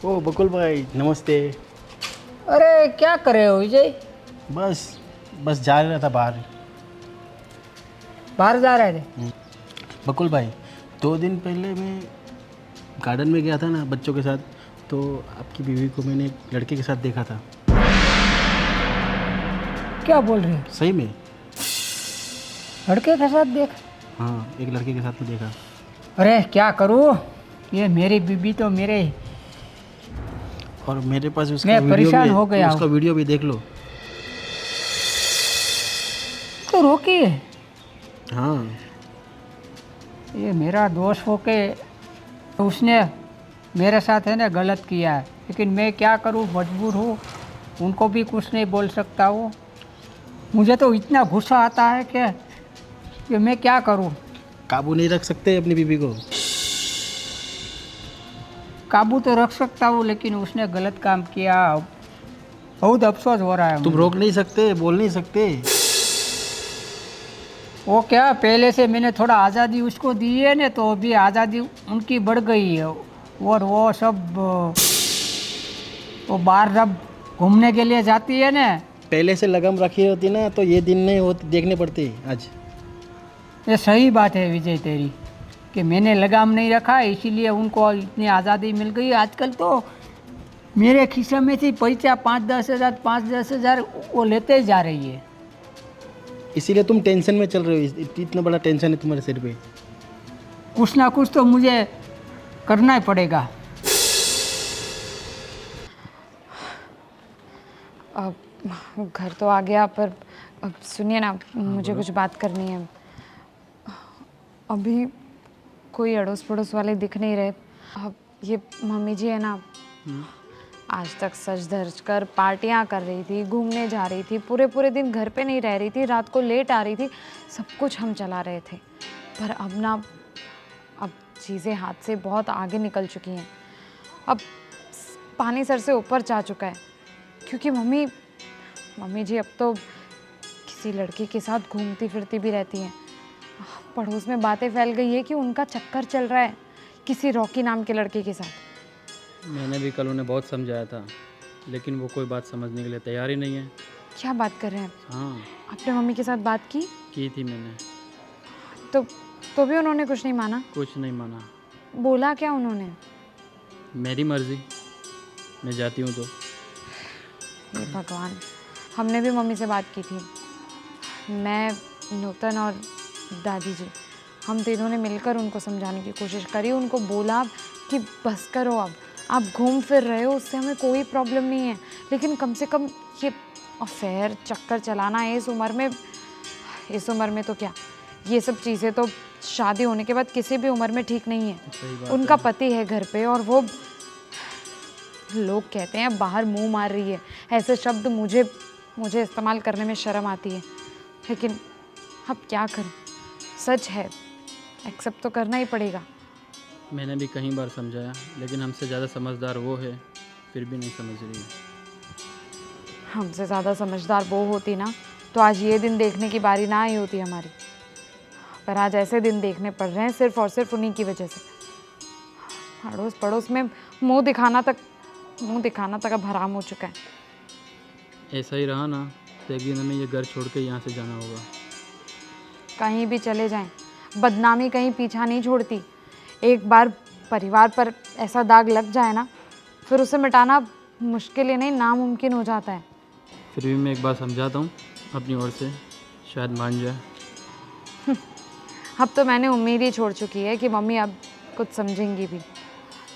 ओ बकुल भाई नमस्ते। अरे क्या कर रहे हो विजय? बस जा रहा था बाहर। बाहर जा रहे थे? बकुल भाई 2 दिन पहले मैं गार्डन में गया था ना बच्चों के साथ, तो आपकी बीवी को मैंने एक लड़के के साथ देखा था। क्या बोल रहे हो? सही में? लड़के के साथ देख? हाँ, एक लड़के के साथ में देखा। अरे क्या करूँ, ये मेरी बीबी तो मेरे, और मेरे पास उसका मैं वीडियो परेशान भी हो गया उसका हूँ। वीडियो भी देख लो। तो रोकी है। हाँ, ये मेरा दोस्त हो के उसने मेरे साथ है ना गलत किया है, लेकिन मैं क्या करूँ, मजबूर हूँ, उनको भी कुछ नहीं बोल सकता हूँ। मुझे तो इतना गुस्सा आता है कि मैं क्या करूँ। काबू नहीं रख सकते अपनी बीवी को? काबू तो रख सकता हूँ, लेकिन उसने गलत काम किया, बहुत अफसोस हो रहा है तुम मुझे। रोक नहीं सकते, बोल नहीं सकते? वो क्या, पहले से मैंने थोड़ा आज़ादी उसको दी है ना, तो अभी आज़ादी उनकी बढ़ गई है। और वो सब वो बाहर जब घूमने के लिए जाती है ना। पहले से लगम रखी होती ना तो ये दिन नहीं होते, देखने पड़ते आज। ये सही बात है विजय तेरी, कि मैंने लगाम नहीं रखा, इसीलिए उनको इतनी आज़ादी मिल गई। आजकल तो मेरे खिस्से में से पैसा 5-10 हज़ार 5-10 हज़ार वो लेते जा रही है। इसीलिए तुम टेंशन में चल रहे हो, इतना बड़ा टेंशन है तुम्हारे सिर पे। कुछ ना कुछ तो मुझे करना ही पड़ेगा। अब घर तो आ गया, पर अब सुनिए ना, मुझे कुछ बात करनी है। अभी कोई अड़ोस पड़ोस वाले दिख नहीं रहे। अब ये मम्मी जी है ना, आज तक सज धज कर पार्टियाँ कर रही थी, घूमने जा रही थी, पूरे पूरे दिन घर पे नहीं रह रही थी, रात को लेट आ रही थी, सब कुछ हम चला रहे थे। पर अब ना, अब चीज़ें हाथ से बहुत आगे निकल चुकी हैं। अब पानी सर से ऊपर जा चुका है, क्योंकि मम्मी जी अब तो किसी लड़के के साथ घूमती फिरती भी रहती हैं। पड़ोस में बातें फैल गई है कि उनका चक्कर चल रहा है किसी रॉकी नाम के लड़के के साथ। मैंने भी कल उन्हें बहुत समझाया था, लेकिन वो कोई बात समझने के लिए तैयार ही नहीं है। क्या बात कर रहे हैं? हाँ, आपने मम्मी के साथ बात की थी मैंने। तो भी उन्होंने कुछ नहीं माना? कुछ नहीं माना। बोला क्या उन्होंने? मेरी मर्जी, मैं जाती हूँ तो। हे भगवान, हमने भी मम्मी से बात की थी। मैं, नूतन और दादी जी, हम तीनों ने मिलकर उनको समझाने की कोशिश करी। उनको बोला कि बस करो, अब आप घूम फिर रहे हो, उससे हमें कोई प्रॉब्लम नहीं है, लेकिन कम से कम ये अफेयर चक्कर चलाना इस उम्र में तो क्या, ये सब चीज़ें तो शादी होने के बाद किसी भी उम्र में ठीक नहीं है। उनका पति है घर पे, और वो लोग कहते हैं बाहर मुंह मार रही है। ऐसे शब्द मुझे इस्तेमाल करने में शर्म आती है, लेकिन अब क्या करूं, सच है, एक्सेप्ट तो करना ही पड़ेगा। मैंने भी कई बार समझाया, लेकिन हमसे ज़्यादा समझदार वो है, फिर भी नहीं समझ रही है। हमसे ज़्यादा समझदार वो होती ना, तो आज ये दिन देखने की बारी ना आई होती हमारी। पर आज ऐसे दिन देखने पड़ रहे हैं सिर्फ और सिर्फ उन्हीं की वजह से। अड़ोस पड़ोस में मुंह दिखाना तक अब हराम हो चुका है। ऐसा ही रहा ना तो एक दिन हमें ये घर छोड़ के यहाँ से जाना होगा। कहीं भी चले जाएं, बदनामी कहीं पीछा नहीं छोड़ती। एक बार परिवार पर ऐसा दाग लग जाए ना, फिर उसे मिटाना मुश्किल ही नहीं, नामुमकिन हो जाता है। फिर भी मैं एक बार समझाता हूँ अपनी ओर से, शायद मान जाए। अब तो मैंने उम्मीद ही छोड़ चुकी है कि मम्मी अब कुछ समझेंगी भी।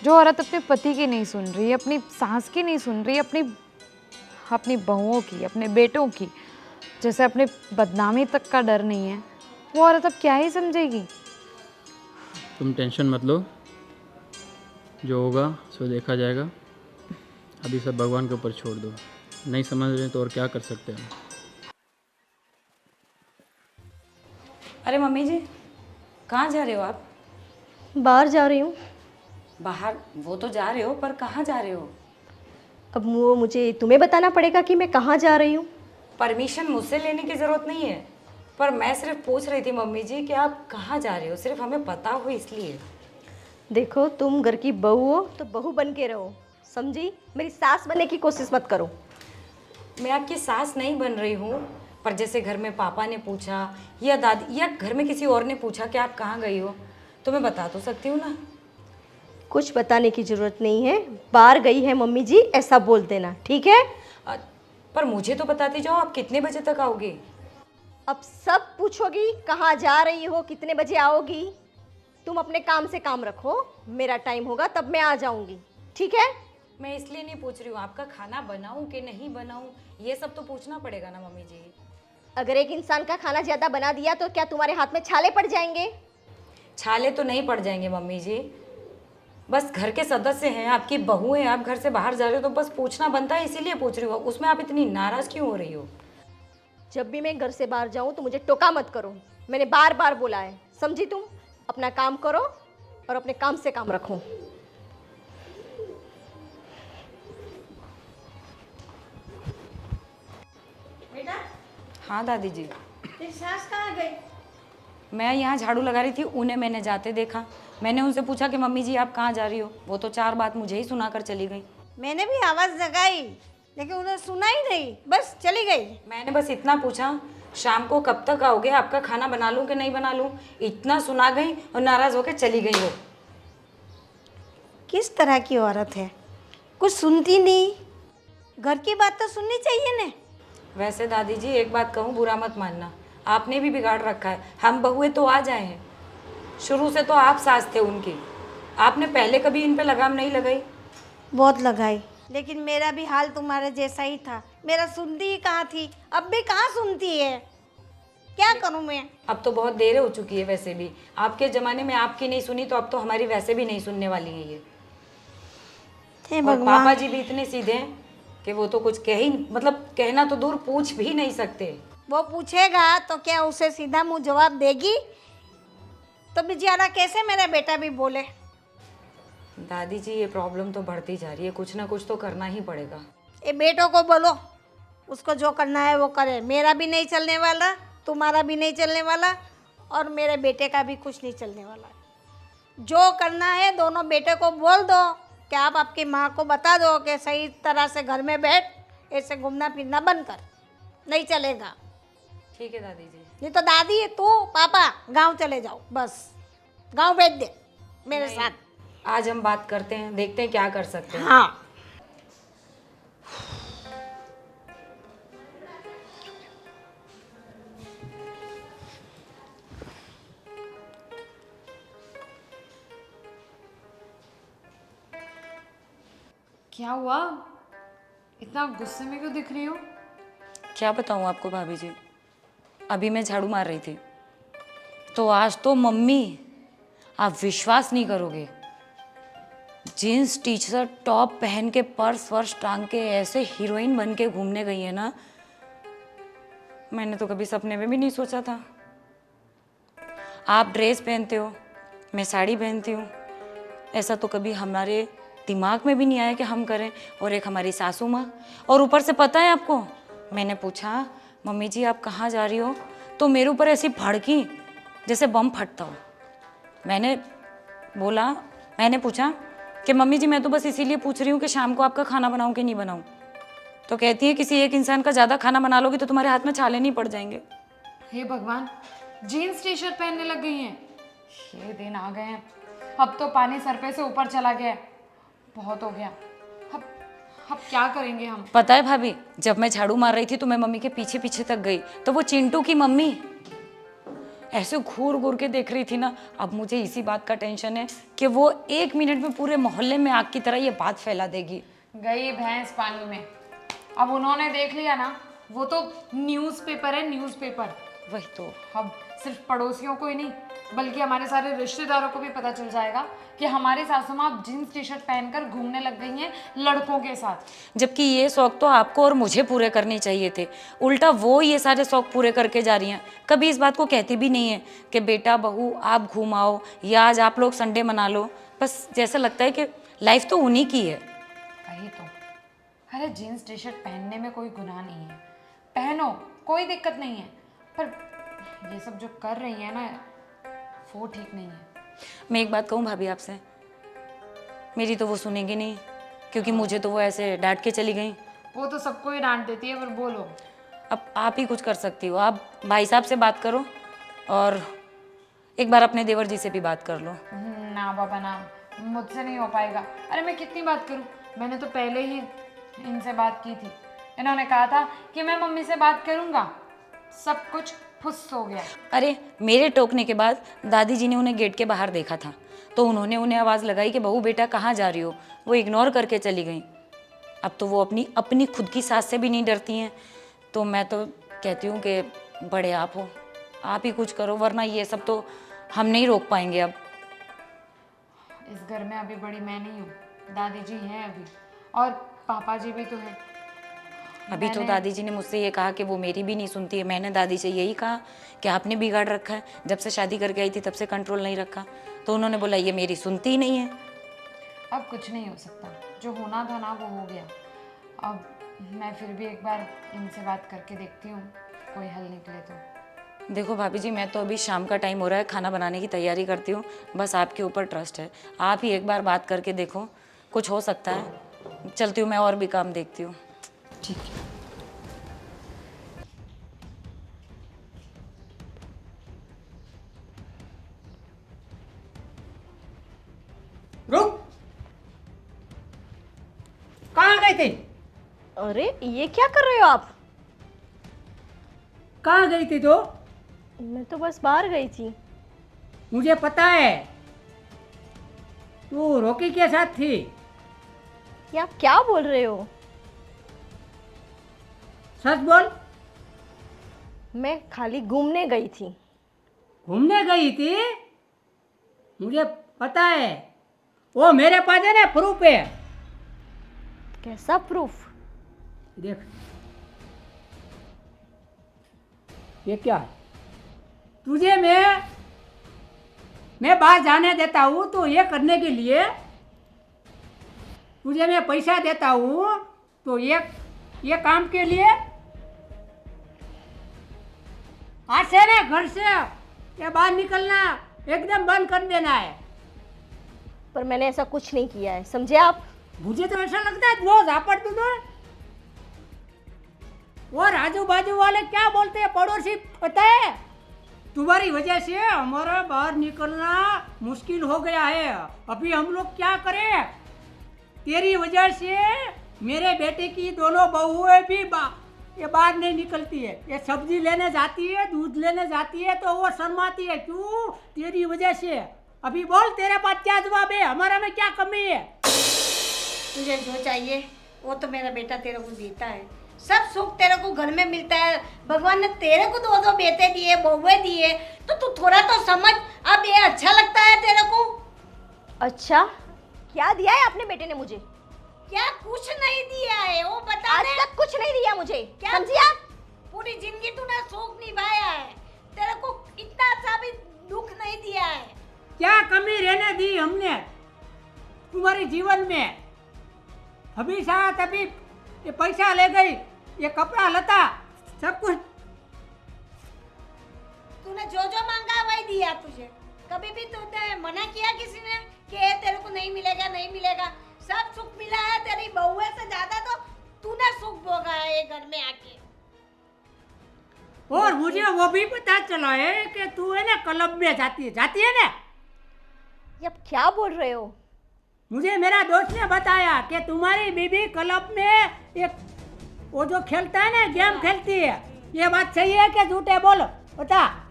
जो औरत अपने पति की नहीं सुन रही, अपनी सास की नहीं सुन रही, अपनी बहुओं की, अपने बेटों की, जैसे अपने बदनामी तक का डर नहीं है, वो औरत अब क्या ही समझेगी। तुम टेंशन मत लो, जो होगा सो देखा जाएगा। अभी सब भगवान के ऊपर छोड़ दो। नहीं समझ रहे तो और क्या कर सकते हैं। अरे मम्मी जी, कहाँ जा रहे हो आप? बाहर जा रही हूँ। बाहर वो तो जा रहे हो, पर कहाँ जा रहे हो? अब वो मुझे तुम्हें बताना पड़ेगा कि मैं कहाँ जा रही हूँ। परमिशन मुझसे लेने की ज़रूरत नहीं है, पर मैं सिर्फ पूछ रही थी मम्मी जी कि आप कहाँ जा रहे हो, सिर्फ हमें पता हो इसलिए। देखो, तुम घर की बहू हो तो बहू बन के रहो, समझी? मेरी सास बनने की कोशिश मत करो। मैं आपकी सास नहीं बन रही हूँ, पर जैसे घर में पापा ने पूछा या दादी या घर में किसी और ने पूछा कि आप कहाँ गई हो, तो मैं बता तो सकती हूँ ना। कुछ बताने की ज़रूरत नहीं है, बाहर गई है मम्मी जी ऐसा बोल देना, ठीक है? पर मुझे तो बताती जाओ, आप कितने बजे तक आओगे? अब सब पूछोगी कहाँ जा रही हो, कितने बजे आओगी? तुम अपने काम से काम रखो, मेरा टाइम होगा तब मैं आ जाऊंगी, ठीक है? मैं इसलिए नहीं पूछ रही हूँ आपका खाना बनाऊँ कि नहीं बनाऊँ, ये सब तो पूछना पड़ेगा ना मम्मी जी। अगर एक इंसान का खाना ज़्यादा बना दिया तो क्या तुम्हारे हाथ में छाले पड़ जाएंगे? छाले तो नहीं पड़ जाएंगे मम्मी जी, बस घर के सदस्य हैं, आपकी बहू हैं, आप घर से बाहर जा रहे हो तो बस पूछना बनता है, इसीलिए पूछ रही हूँ। उसमें आप इतनी नाराज़ क्यों हो रही हो? जब भी मैं घर से बाहर जाऊं तो मुझे टोका मत करो, मैंने बार बार बोला है, समझी? तुम अपना काम करो और अपने काम से काम रखो। बेटा, हाँ दादी जी। तेरी सास कहाँ गई? मैं यहाँ झाड़ू लगा रही थी, उन्हें मैंने जाते देखा। मैंने उनसे पूछा कि मम्मी जी आप कहाँ जा रही हो, वो तो 4 बात मुझे ही सुनाकर चली गई। मैंने भी आवाज़ लगाई लेकिन उन्हें सुना ही नहीं, बस चली गई। मैंने बस इतना पूछा, शाम को कब तक आओगे, आपका खाना बना लूँ कि नहीं बना लूँ, इतना सुना गई और नाराज़ होकर चली गई वो। किस तरह की औरत है, कुछ सुनती नहीं। घर की बात तो सुननी चाहिए ना। वैसे दादी जी एक बात कहूँ, बुरा मत मानना, आपने भी बिगाड़ रखा है। हम बहुए तो आ जाए हैं, शुरू से तो आप सास थे उनकी, आपने पहले कभी इन पे लगाम नहीं लगाई। बहुत लगाई, लेकिन मेरा भी हाल तुम्हारे जैसा ही था। मेरा सुनती ही कहाँ थी, अब भी कहाँ सुनती है, क्या करूँ मैं? अब तो बहुत देर हो चुकी है, वैसे भी आपके ज़माने में आपकी नहीं सुनी तो अब तो हमारी वैसे भी नहीं सुनने वाली है ये। हे और भगवान। पापा जी भी इतने सीधे हैं कि वो तो कुछ कह ही, मतलब कहना तो दूर, पूछ भी नहीं सकते। वो पूछेगा तो क्या उसे सीधा मुंह जवाब देगी? तो बेचारा कैसे मेरा बेटा भी बोले। दादी जी ये प्रॉब्लम तो बढ़ती जा रही है, कुछ ना कुछ तो करना ही पड़ेगा। ये बेटों को बोलो, उसको जो करना है वो करे। मेरा भी नहीं चलने वाला, तुम्हारा भी नहीं चलने वाला, और मेरे बेटे का भी कुछ नहीं चलने वाला। जो करना है दोनों बेटे को बोल दो कि आप आपकी माँ को बता दो कि सही तरह से घर में बैठ, ऐसे घूमना फिरना बंद कर, नहीं चलेगा। ठीक है दादी जी। नहीं तो दादी तू पापा गांव चले जाओ, बस गांव भेज दे मेरे साथ। आज हम बात करते हैं, देखते हैं क्या कर सकते हैं। हाँ। क्या हुआ, इतना गुस्से में क्यों दिख रही हो? क्या बताऊँ आपको भाभी जी, अभी मैं झाड़ू मार रही थी तो आज तो मम्मी, आप विश्वास नहीं करोगे, जीन्स टी शर्ट टॉप पहन के पर्स वर्स टांग के ऐसे हीरोइन बन के घूमने गई है ना, मैंने तो कभी सपने में भी नहीं सोचा था। आप ड्रेस पहनते हो, मैं साड़ी पहनती हूँ, ऐसा तो कभी हमारे दिमाग में भी नहीं आया कि हम करें। और एक हमारी सासू माँ, और ऊपर से पता है आपको, मैंने पूछा मम्मी जी आप कहाँ जा रही हो, तो मेरे ऊपर ऐसी भड़की जैसे बम फटता हो। मैंने पूछा कि मम्मी जी मैं तो बस इसीलिए पूछ रही हूँ कि शाम को आपका खाना बनाऊँ कि नहीं बनाऊँ, तो कहती है किसी एक इंसान का ज़्यादा खाना बना लोगी तो तुम्हारे हाथ में छाले नहीं पड़ जाएंगे। हे भगवान, जीन्स टी शर्ट पहनने लग गई हैं। ये दिन आ गए हैं, अब तो पानी सर पे से ऊपर चला गया है, बहुत हो गया। अब क्या करेंगे हम? पता है भाभी, जब मैं झाड़ू मार रही थी तो मैं मम्मी के पीछे पीछे तक गई, तो वो चिंटू की मम्मी ऐसे घूर घूर के देख रही थी ना। अब मुझे इसी बात का टेंशन है कि वो 1 मिनट में पूरे मोहल्ले में आग की तरह ये बात फैला देगी। गई भैंस पानी में, अब उन्होंने देख लिया ना, वो तो न्यूज़पेपर है, न्यूज़पेपर। वही तो, अब सिर्फ पड़ोसियों को ही नहीं बल्कि हमारे सारे रिश्तेदारों को भी पता चल जाएगा कि हमारी सासू माँ जीन्स टी शर्ट पहनकर घूमने लग गई हैं लड़कों के साथ। जबकि ये शौक तो आपको और मुझे पूरे करने चाहिए थे, उल्टा वो ये सारे शौक पूरे करके जा रही हैं। कभी इस बात को कहती भी नहीं है कि बेटा बहू आप घूमाओ या आज आप लोग संडे मना लो, बस जैसा लगता है कि लाइफ तो उन्हीं की है। वही तो। अरे जीन्स टी शर्ट पहनने में कोई गुनाह नहीं है, पहनो, कोई दिक्कत नहीं है, पर ये सब जो कर रही है ना वो ठीक नहीं है। मैं एक बात कहूँ भाभी आपसे, मेरी तो वो सुनेंगी नहीं, क्योंकि मुझे तो वो ऐसे डांट के चली गई। वो तो सबको ही डांट देती है, पर बोलो। अब आप ही कुछ कर सकती हो, आप भाई साहब से बात करो और एक बार अपने देवर जी से भी बात कर लो। ना बाबा ना, मुझसे नहीं हो पाएगा। अरे मैं कितनी बात करूं, मैंने तो पहले ही इनसे बात की थी। इन्होंने कहा था कि मैं मम्मी से बात करूंगा, सब कुछ फुस हो गया। अरे मेरे टोकने के बाद दादी जी ने उन्हें गेट के बाहर देखा था, तो उन्होंने उन्हें आवाज़ लगाई कि बहू बेटा कहाँ जा रही हो। वो इग्नोर करके चली गई। अब तो वो अपनी खुद की सास से भी नहीं डरती हैं। तो मैं तो कहती हूँ कि बड़े आप हो, आप ही कुछ करो, वरना ये सब तो हम नहीं रोक पाएंगे। अब इस घर में अभी बड़ी मैं नहीं हूँ, दादी जी हैं अभी, और पापा जी भी तो हैं। अभी तो दादी जी ने मुझसे ये कहा कि वो मेरी भी नहीं सुनती है। मैंने दादी से यही कहा कि आपने बिगाड़ रखा है, जब से शादी करके आई थी तब से कंट्रोल नहीं रखा। तो उन्होंने बोला ये मेरी सुनती ही नहीं है। अब कुछ नहीं हो सकता, जो होना था ना वो हो गया। अब मैं फिर भी एक बार इनसे बात करके देखती हूँ, कोई हल निकले तो। देखो भाभी जी, मैं तो अभी शाम का टाइम हो रहा है, खाना बनाने की तैयारी करती हूँ। बस आपके ऊपर ट्रस्ट है, आप ही एक बार बात करके देखो, कुछ हो सकता है। चलती हूँ मैं, और भी काम देखती हूँ। ठीक है। रुक, कहाँ गई थी? अरे ये क्या कर रहे हो आप? कहाँ गई थी तो? मैं तो बस बाहर गई थी। मुझे पता है, तू रोकी के साथ थी। ये आप क्या बोल रहे हो? सच बोल। मैं खाली घूमने गई थी। घूमने गई थी? मुझे पता है, वो मेरे पास है ना प्रूफ है। कैसा प्रूफ? देख, ये क्या है? तुझे मैं बाहर जाने देता हूँ तो ये करने के लिए, तुझे मैं पैसा देता हूँ तो ये काम के लिए। आज से ना घर से ये बाहर निकलना एकदम बंद कर देना है। पर मैंने ऐसा कुछ नहीं किया है, समझे आप? मुझे तो ऐसा लगता है रोज आपड़ तू तो। और आजू बाजू वाले क्या बोलते हैं, पड़ोसी, पता है? तुम्हारी वजह से हमारा बाहर निकलना मुश्किल हो गया है। अभी हम लोग क्या करें? तेरी वजह से मेरे बेटे की दोनों बहुएं भी ये बाहर नहीं निकलती है। ये सब्जी लेने जाती है, दूध लेने जाती है तो वो शर्माती है। क्यों? तेरी वजह से। अभी बोल, तेरे पास क्या जवाब है? हमारा में क्या कमी है? तुझे जो चाहिए वो तो मेरा बेटा तेरे को देता है। सब सुख तेरे को घर में मिलता है। भगवान ने तेरे को दो बेटे दिए, बहुएं दिए, तो तू थोड़ा तो समझ। अब ये अच्छा लगता है तेरे को? अच्छा, क्या दिया है आपने बेटे ने मुझे? क्या कुछ नहीं दिया है, वो बता। आज तक कुछ नहीं दिया मुझे, क्या समझी आप? पूरी जिंदगी तूने सुख निभाया है, तेरे को इतना सा भी दुख नहीं दिया है। क्या कमी रहने दी हमने तुम्हारे जीवन में? अभी साथ अभी ये पैसा ले गई, ये कपड़ा लता सब कुछ। तूने जो जो मांगा वही दिया तुझे। कभी भी तूने मना किया किसी ने कि ये तेरे को नहीं मिलेगा, नहीं मिलेगा? सब सुख मिला है। तेरी बहुएं से ज्यादा तो तूने सुख भोगा है ये घर में आके। और मुझे वो भी पता चला है कि तू है ना क्लब में जाती है ना। ये आप क्या बोल रहे हो? मुझे मेरा दोस्त ने बताया कि तुम्हारी बीबी क्लब में एक वो जो खेलता है ना, गेम खेलती है। ये बात सही है कि झूठ है? बोलो, बता।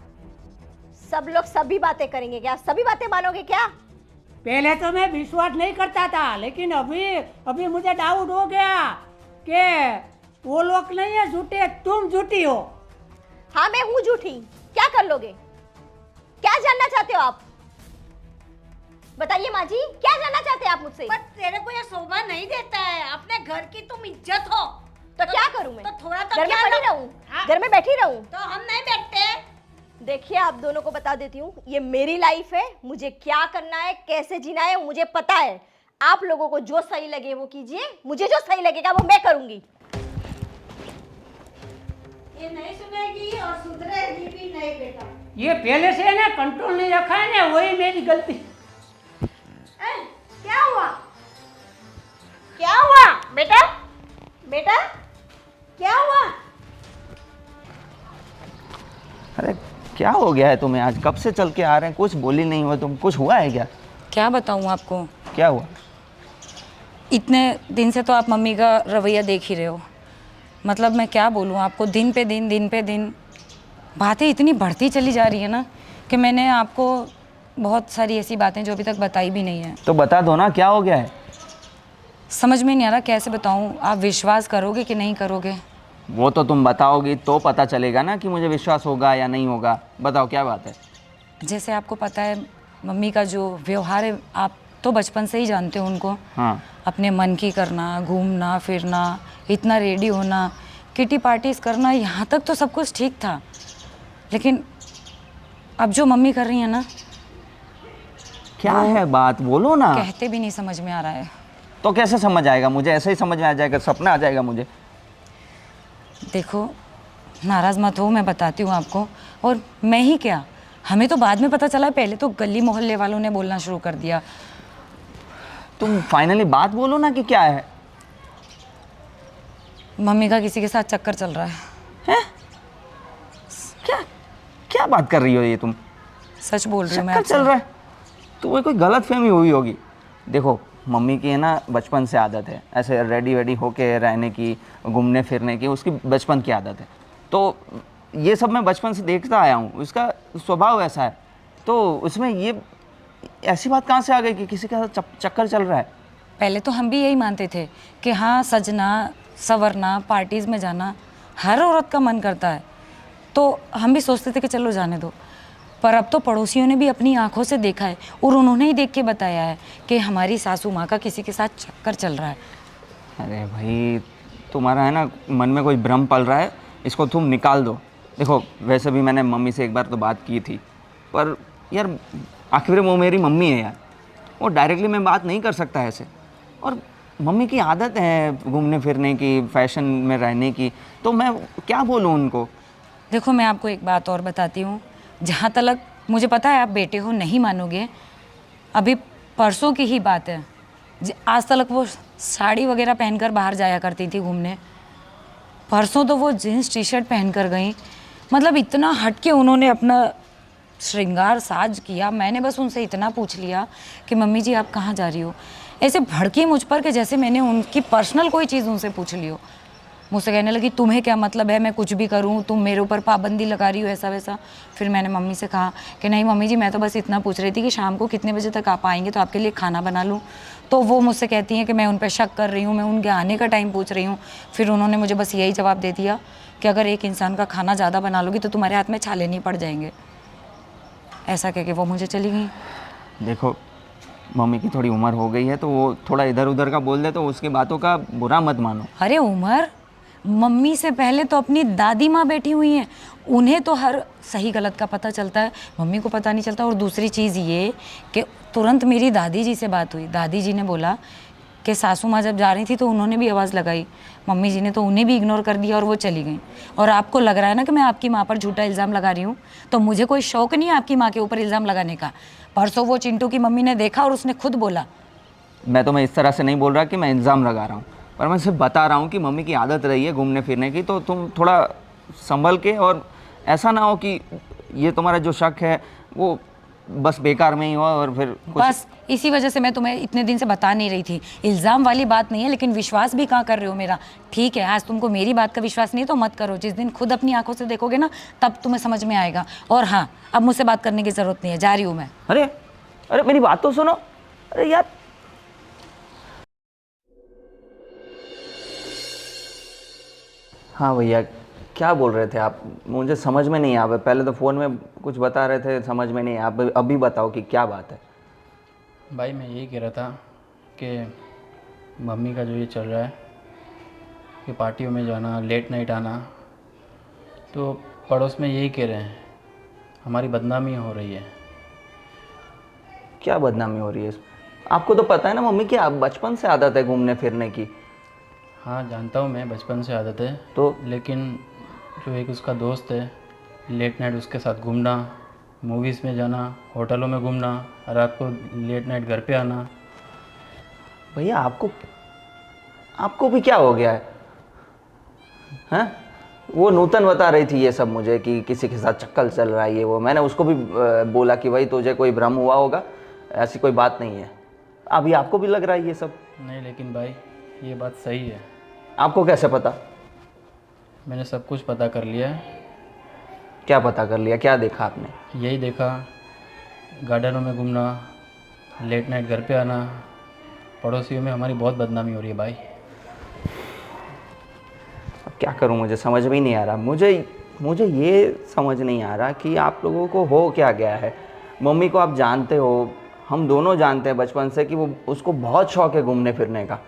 सब लोग सभी बातें करेंगे क्या? सभी बातें मानोगे क्या? पहले तो मैं विश्वास नहीं करता था, लेकिन अभी मुझे डाउट हो गया कि वो लोग नहीं है झूठे, तुम झूठी हो। हाँ, मैं हूँ झूठी। क्या कर लोगे? क्या जानना चाहते हो आप? बताइए माँ जी, क्या जानना चाहते हैं आप मुझसे? पर तेरे को ये शोभा नहीं देता है, अपने घर की तुम इज्जत हो। तो क्या करूँ मैं? तो थोड़ा तो घर में क्या पड़ी रहूं? घर में बैठी रहूं? तो हम नहीं बैठते। देखिए आप दोनों को बता देती हूँ, ये मेरी लाइफ है, मुझे क्या करना है, कैसे जीना है मुझे पता है। आप लोगों को जो सही लगे वो कीजिए, मुझे जो सही लगेगा वो मैं करूंगी। ये नहीं सुनेगी और सुधरेगी भी नहीं बेटा। ये पहले से ना कंट्रोल नहीं रखा है ना, वही मेरी गलती। क्या हुआ? क्या हुआ बेटा? बेटा क्या हुआ? अरे क्या हो गया है तुम्हें? आज कब से चल के आ रहे हैं, कुछ बोली नहीं हुआ तुम, कुछ हुआ है क्या? क्या बताऊँ आपको, क्या हुआ? इतने दिन से तो आप मम्मी का रवैया देख ही रहे हो। मतलब मैं क्या बोलूँ आपको, दिन पे दिन बातें इतनी बढ़ती चली जा रही है ना कि मैंने आपको बहुत सारी ऐसी बातें जो अभी तक बताई भी नहीं है। तो बता दो ना, क्या हो गया है? समझ में नहीं आ रहा कैसे बताऊँ। आप विश्वास करोगे कि नहीं करोगे? वो तो तुम बताओगी तो पता चलेगा ना कि मुझे विश्वास होगा या नहीं होगा। बताओ क्या बात है। जैसे आपको पता है मम्मी का जो व्यवहार है, आप तो बचपन से ही जानते हो उनको। हाँ। अपने मन की करना, घूमना फिरना, इतना रेडी होना, किटी पार्टीज करना, यहाँ तक तो सब कुछ ठीक था। लेकिन अब जो मम्मी कर रही है ना, क्या है बात, बोलो ना। कहते भी नहीं समझ में आ रहा है। तो कैसे समझ आएगा? मुझे ऐसे ही समझ में आ जाएगा, सपना आ जाएगा मुझे। देखो नाराज़ मत हो, मैं बताती हूँ आपको। और मैं ही क्या, हमें तो बाद में पता चला, पहले तो गली मोहल्ले वालों ने बोलना शुरू कर दिया। तुम फाइनली बात बोलो ना कि क्या है। मम्मी का किसी के साथ चक्कर चल रहा है। क्या क्या बात कर रही हो ये तुम? सच बोल रही हूँ मैं चक्कर आपसे। चल रहा है? तुम्हें कोई गलत फहमी हुई होगी। देखो मम्मी की है ना बचपन से आदत है ऐसे रेडी वेडी होके रहने की, घूमने फिरने की, उसकी बचपन की आदत है। तो ये सब मैं बचपन से देखता आया हूँ, उसका स्वभाव ऐसा है। तो उसमें ये ऐसी बात कहाँ से आ गई कि किसी का चक्कर चल रहा है? पहले तो हम भी यही मानते थे कि हाँ, सजना संवरना, पार्टीज़ में जाना हर औरत का मन करता है। तो हम भी सोचते थे कि चलो जाने दो। पर अब तो पड़ोसियों ने भी अपनी आंखों से देखा है और उन्होंने ही देख के बताया है कि हमारी सासू माँ का किसी के साथ चक्कर चल रहा है। अरे भाई, तुम्हारा है ना मन में कोई भ्रम पल रहा है, इसको तुम निकाल दो। देखो वैसे भी मैंने मम्मी से एक बार तो बात की थी, पर यार आखिर वो मेरी मम्मी है यार, वो डायरेक्टली मैं बात नहीं कर सकता ऐसे। और मम्मी की आदत है घूमने फिरने की, फैशन में रहने की, तो मैं क्या बोलूँ उनको। देखो मैं आपको एक बात और बताती हूँ, जहाँ तक मुझे पता है आप बेटे हो, नहीं मानोगे। अभी परसों की ही बात है, आज तक वो साड़ी वगैरह पहनकर बाहर जाया करती थी घूमने। परसों तो वो जीन्स टी शर्ट पहन कर गई। मतलब इतना हटके उन्होंने अपना श्रृंगार साज किया। मैंने बस उनसे इतना पूछ लिया कि मम्मी जी आप कहाँ जा रही हो। ऐसे भड़की मुझ पर कि जैसे मैंने उनकी पर्सनल कोई चीज़ उनसे पूछ ली हो। मुझसे कहने लगी तुम्हें क्या मतलब है, मैं कुछ भी करूं, तुम मेरे ऊपर पाबंदी लगा रही हो, ऐसा वैसा। फिर मैंने मम्मी से कहा कि नहीं मम्मी जी, मैं तो बस इतना पूछ रही थी कि शाम को कितने बजे तक आप आएंगे तो आपके लिए खाना बना लूँ। तो वो मुझसे कहती हैं कि मैं उन पर शक कर रही हूँ, मैं उनके आने का टाइम पूछ रही हूँ। फिर उन्होंने मुझे बस यही जवाब दे दिया कि अगर एक इंसान का खाना ज़्यादा बना लोगी तो तुम्हारे हाथ में छाले नहीं पड़ जाएंगे। ऐसा कह के वो मुझे चली गई। देखो मम्मी की थोड़ी उम्र हो गई है, तो वो थोड़ा इधर उधर का बोल दे तो उसकी बातों का बुरा मत मानो। अरे उम्र, मम्मी से पहले तो अपनी दादी माँ बैठी हुई हैं, उन्हें तो हर सही गलत का पता चलता है, मम्मी को पता नहीं चलता। और दूसरी चीज़ ये कि तुरंत मेरी दादी जी से बात हुई। दादी जी ने बोला कि सासू माँ जब जा रही थी तो उन्होंने भी आवाज़ लगाई, मम्मी जी ने तो उन्हें भी इग्नोर कर दिया और वो चली गई। और आपको लग रहा है ना कि मैं आपकी माँ पर झूठा इल्ज़ाम लगा रही हूँ, तो मुझे कोई शौक नहीं है आपकी माँ के ऊपर इल्ज़ाम लगाने का। परसों वो चिंटू की मम्मी ने देखा और उसने खुद बोला। मैं इस तरह से नहीं बोल रहा कि मैं इल्ज़ाम लगा रहा हूँ, पर मैं सिर्फ बता रहा हूँ कि मम्मी की आदत रही है घूमने फिरने की, तो तुम थोड़ा संभल के, और ऐसा ना हो कि ये तुम्हारा जो शक है वो बस बेकार में ही हो और फिर बस इसी वजह से मैं तुम्हें इतने दिन से बता नहीं रही थी। इल्ज़ाम वाली बात नहीं है, लेकिन विश्वास भी कहाँ कर रहे हो मेरा। ठीक है, आज तुमको मेरी बात का विश्वास नहीं तो मत करो, जिस दिन खुद अपनी आंखों से देखोगे ना तब तुम्हें समझ में आएगा। और हाँ, अब मुझसे बात करने की ज़रूरत नहीं है, जा रही हूँ मैं। अरे अरे मेरी बात तो सुनो। अरे यार, हाँ भैया क्या बोल रहे थे आप? मुझे समझ में नहीं आ रहा। पहले तो फ़ोन में कुछ बता रहे थे, समझ में नहीं आ। अभी बताओ कि क्या बात है। भाई मैं यही कह रहा था कि मम्मी का जो ये चल रहा है कि पार्टियों में जाना, लेट नाइट आना, तो पड़ोस में यही कह रहे हैं हमारी बदनामी हो रही है। क्या बदनामी हो रही है इसमें? आपको तो पता है ना मम्मी कि आप बचपन से आदत है घूमने फिरने की। हाँ जानता हूँ, मैं बचपन से आदत है तो लेकिन जो एक उसका दोस्त है, लेट नाइट उसके साथ घूमना, मूवीज़ में जाना, होटलों में घूमना, रात को लेट नाइट घर पे आना। भैया आपको भी क्या हो गया है? हैं? वो नूतन बता रही थी ये सब मुझे कि किसी के साथ चक्कर चल रहा है ये वो। मैंने उसको भी बोला कि भाई तुझे कोई भ्रम हुआ होगा, ऐसी कोई बात नहीं है। अभी आपको भी लग रहा है ये सब? नहीं लेकिन भाई ये बात सही है। आपको कैसे पता? मैंने सब कुछ पता कर लिया है। क्या पता कर लिया? क्या देखा आपने? यही देखा, गार्डनों में घूमना, लेट नाइट घर पे आना, पड़ोसियों में हमारी बहुत बदनामी हो रही है भाई। अब क्या करूं, मुझे समझ में ही नहीं आ रहा। मुझे ये समझ नहीं आ रहा कि आप लोगों को हो क्या गया है। मम्मी को आप जानते हो, हम दोनों जानते हैं बचपन से कि वो उसको बहुत शौक है घूमने फिरने का।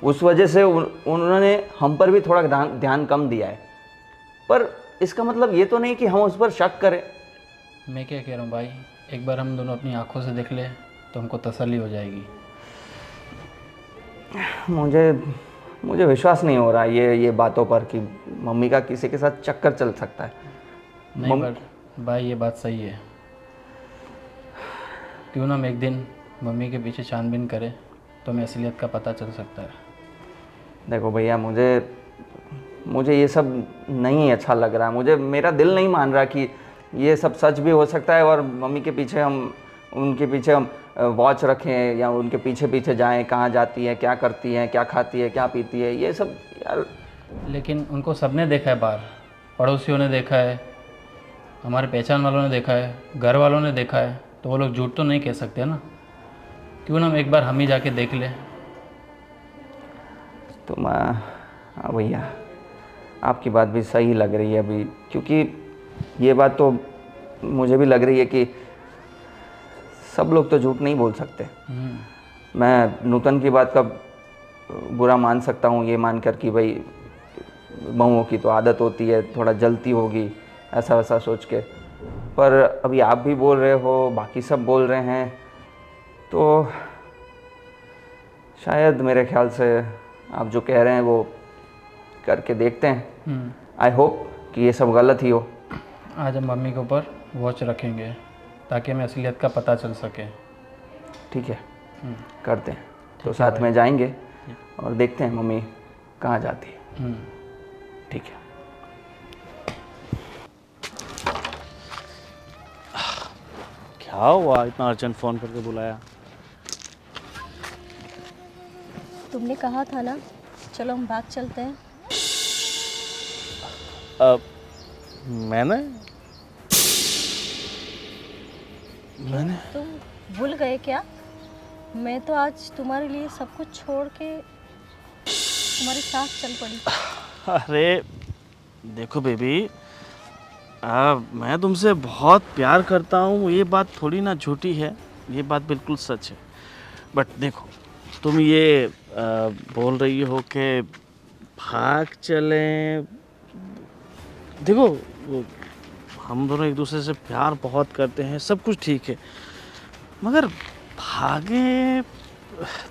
उस वजह से उन्होंने हम पर भी थोड़ा ध्यान कम दिया है। पर इसका मतलब ये तो नहीं कि हम उस पर शक करें। मैं क्या कह रहा हूँ भाई, एक बार हम दोनों अपनी आंखों से देख ले तो हमको तसल्ली हो जाएगी। मुझे विश्वास नहीं हो रहा ये बातों पर कि मम्मी का किसी के साथ चक्कर चल सकता है। नहीं पर भाई ये बात सही है। क्यों ना हम एक दिन मम्मी के पीछे छानबीन करें तो हमें असलियत का पता चल सकता है। देखो भैया, मुझे ये सब नहीं अच्छा लग रहा है। मेरा दिल नहीं मान रहा कि ये सब सच भी हो सकता है और मम्मी के पीछे उनके पीछे हम वॉच रखें या उनके पीछे जाएं, कहाँ जाती है, क्या करती है, क्या खाती है, क्या पीती है, ये सब यार। लेकिन उनको सबने देखा है बाहर, पड़ोसियों ने देखा है, हमारे पहचान वालों ने देखा है, घर वालों ने देखा है, तो वो लोग झूठ तो नहीं कह सकते ना। क्यों ना हम एक बार हम ही जाके देख लें। तो हाँ भैया, आपकी बात भी सही लग रही है अभी, क्योंकि ये बात तो मुझे भी लग रही है कि सब लोग तो झूठ नहीं बोल सकते। मैं नूतन की बात का बुरा मान सकता हूँ, ये मानकर कि भाई बहुओं की तो आदत होती है, थोड़ा जलती होगी, ऐसा वैसा सोच के। पर अभी आप भी बोल रहे हो, बाकी सब बोल रहे हैं, तो शायद मेरे ख्याल से आप जो कह रहे हैं वो करके देखते हैं। आई होप कि ये सब गलत ही हो। आज हम मम्मी के ऊपर वॉच रखेंगे ताकि हमें असलियत का पता चल सके। ठीक है, करते हैं। तो साथ में जाएंगे और देखते हैं मम्मी कहाँ जाती है। ठीक है। क्या हुआ, इतना अर्जेंट फ़ोन करके बुलाया? तुमने कहा था ना, चलो हम बाग चलते हैं। मैंने तुम भूल गए क्या? मैं तो आज तुम्हारे लिए सब कुछ छोड़ के तुम्हारे साथ चल पड़ी। अरे देखो बेबी, मैं तुमसे बहुत प्यार करता हूँ, ये बात थोड़ी ना झूठी है, ये बात बिल्कुल सच है। बट देखो, तुम ये बोल रही हो कि भाग चलें। देखो हम दोनों एक दूसरे से प्यार बहुत करते हैं, सब कुछ ठीक है, मगर भागे,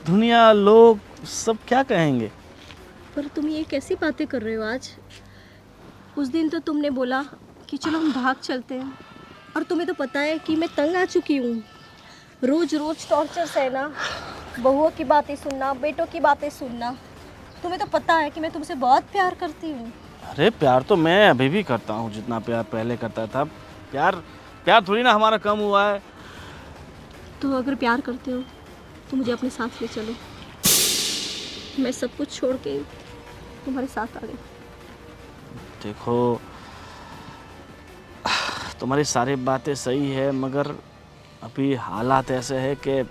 दुनिया, लोग सब क्या कहेंगे? पर तुम ये कैसी बातें कर रहे हो आज? उस दिन तो तुमने बोला कि चलो हम भाग चलते हैं, और तुम्हें तो पता है कि मैं तंग आ चुकी हूँ। रोज रोज टॉर्चर सहना, बहुओं की बातें सुनना, बेटों की बातें सुनना। तुम्हें तो पता है कि मैं तुमसे बहुत प्यार करती हूँ। अरे प्यार तो मैं अभी भी करता हूँ, जितना प्यार पहले करता था। प्यार थोड़ी ना हमारा कम हुआ है। तो अगर प्यार करते हो तो मुझे अपने साथ ले चलो। मैं सब कुछ छोड़ के तुम्हारे साथ आ गई। देखो, तुम्हारी सारी बातें सही है, मगर अभी हालात ऐसे है कि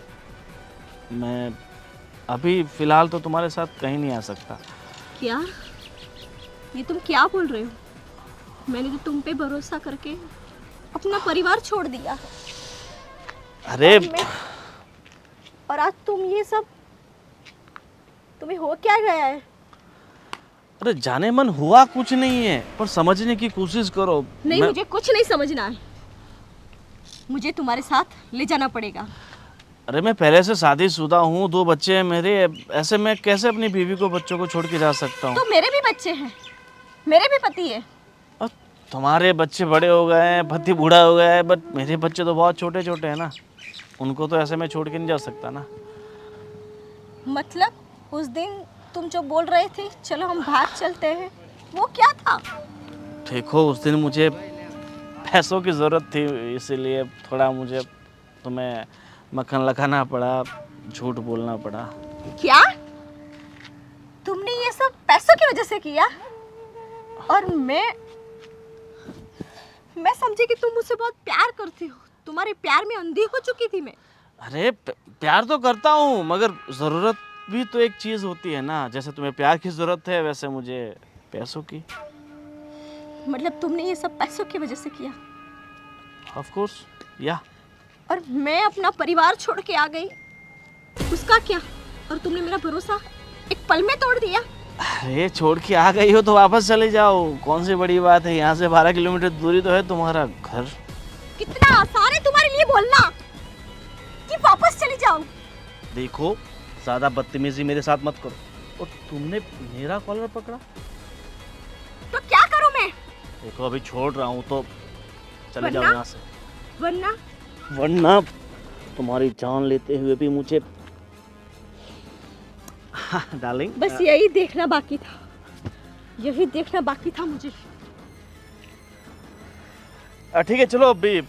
मैं अभी फ़िलहाल तो तुम्हारे साथ कहीं नहीं आ सकता। क्या? ये तुम क्या बोल रहे हो? मैंने तो तुम पे भरोसा करके अपना परिवार छोड़ दिया। अरे और आज तुम ये सब, तुम्हें हो क्या गया है? अरे जाने मन हुआ कुछ नहीं है, पर समझने की कोशिश करो। नहीं, मुझे कुछ नहीं समझना है। मुझे तुम्हारे साथ ले जाना पड़ेगा। अरे मैं पहले से शादीशुदा हूँ, 2 बच्चे हैं मेरे, ऐसे मैं कैसे अपनी बीवी को बच्चों को छोड़ के जा सकता हूँ? तो मेरे भी बच्चे हैं, मेरे भी पति है। और तुम्हारे बच्चे बड़े हो गए हैं, पति बूढ़ा हो गया है, बट मेरे बच्चे तो बहुत छोटे छोटे हैं ना, उनको तो ऐसे मैं छोड़ के नहीं जा सकता ना। मतलब उस दिन तुम जो बोल रहे थे चलो हम बाहर चलते हैं, वो क्या था? देखो उस दिन मुझे पैसों की ज़रूरत थी, इसीलिए थोड़ा मुझे तुम्हें मक्खन लगाना पड़ा, झूठ बोलना पड़ा। क्या तुमने ये सब पैसों की वजह से किया? और मैं समझी कि तुम मुझसे बहुत प्यार करती हो, तुम्हारे प्यार में अंधी हो चुकी थी मैं। अरे प्यार तो करता हूँ, मगर ज़रूरत भी तो एक चीज़ होती है ना, जैसे तुम्हें प्यार की ज़रूरत है वैसे मुझे पैसों की। मतलब तुमने ये सब पैसों की वजह से किया? ऑफ कोर्स, या। और मैं अपना परिवार छोड़ के आ गई, उसका क्या? और तुमने मेरा भरोसा एक पल में तोड़ दिया। अरे छोड़ के आ गई हो तो वापस चले जाओ, कौन सी बड़ी बात है, यहाँ से 12 किलोमीटर दूरी तो है तुम्हारा घर। कितना आसान है तुम्हारे लिए बोलना कि वापस चली जाओ। देखो ज़्यादा बदतमीजी मेरे साथ मत करो। और तुमने मेरा कॉलर पकड़ा तो क्या करूं मैं? देखो अभी छोड़ रहा हूँ तो चले जाओ वरना? यहाँ से, वरना तुम्हारी जान लेते हुए भी मुझे डार्लिंग, बस यही देखना बाकी था, यही देखना बाकी था मुझे। ठीक है चलो, अभी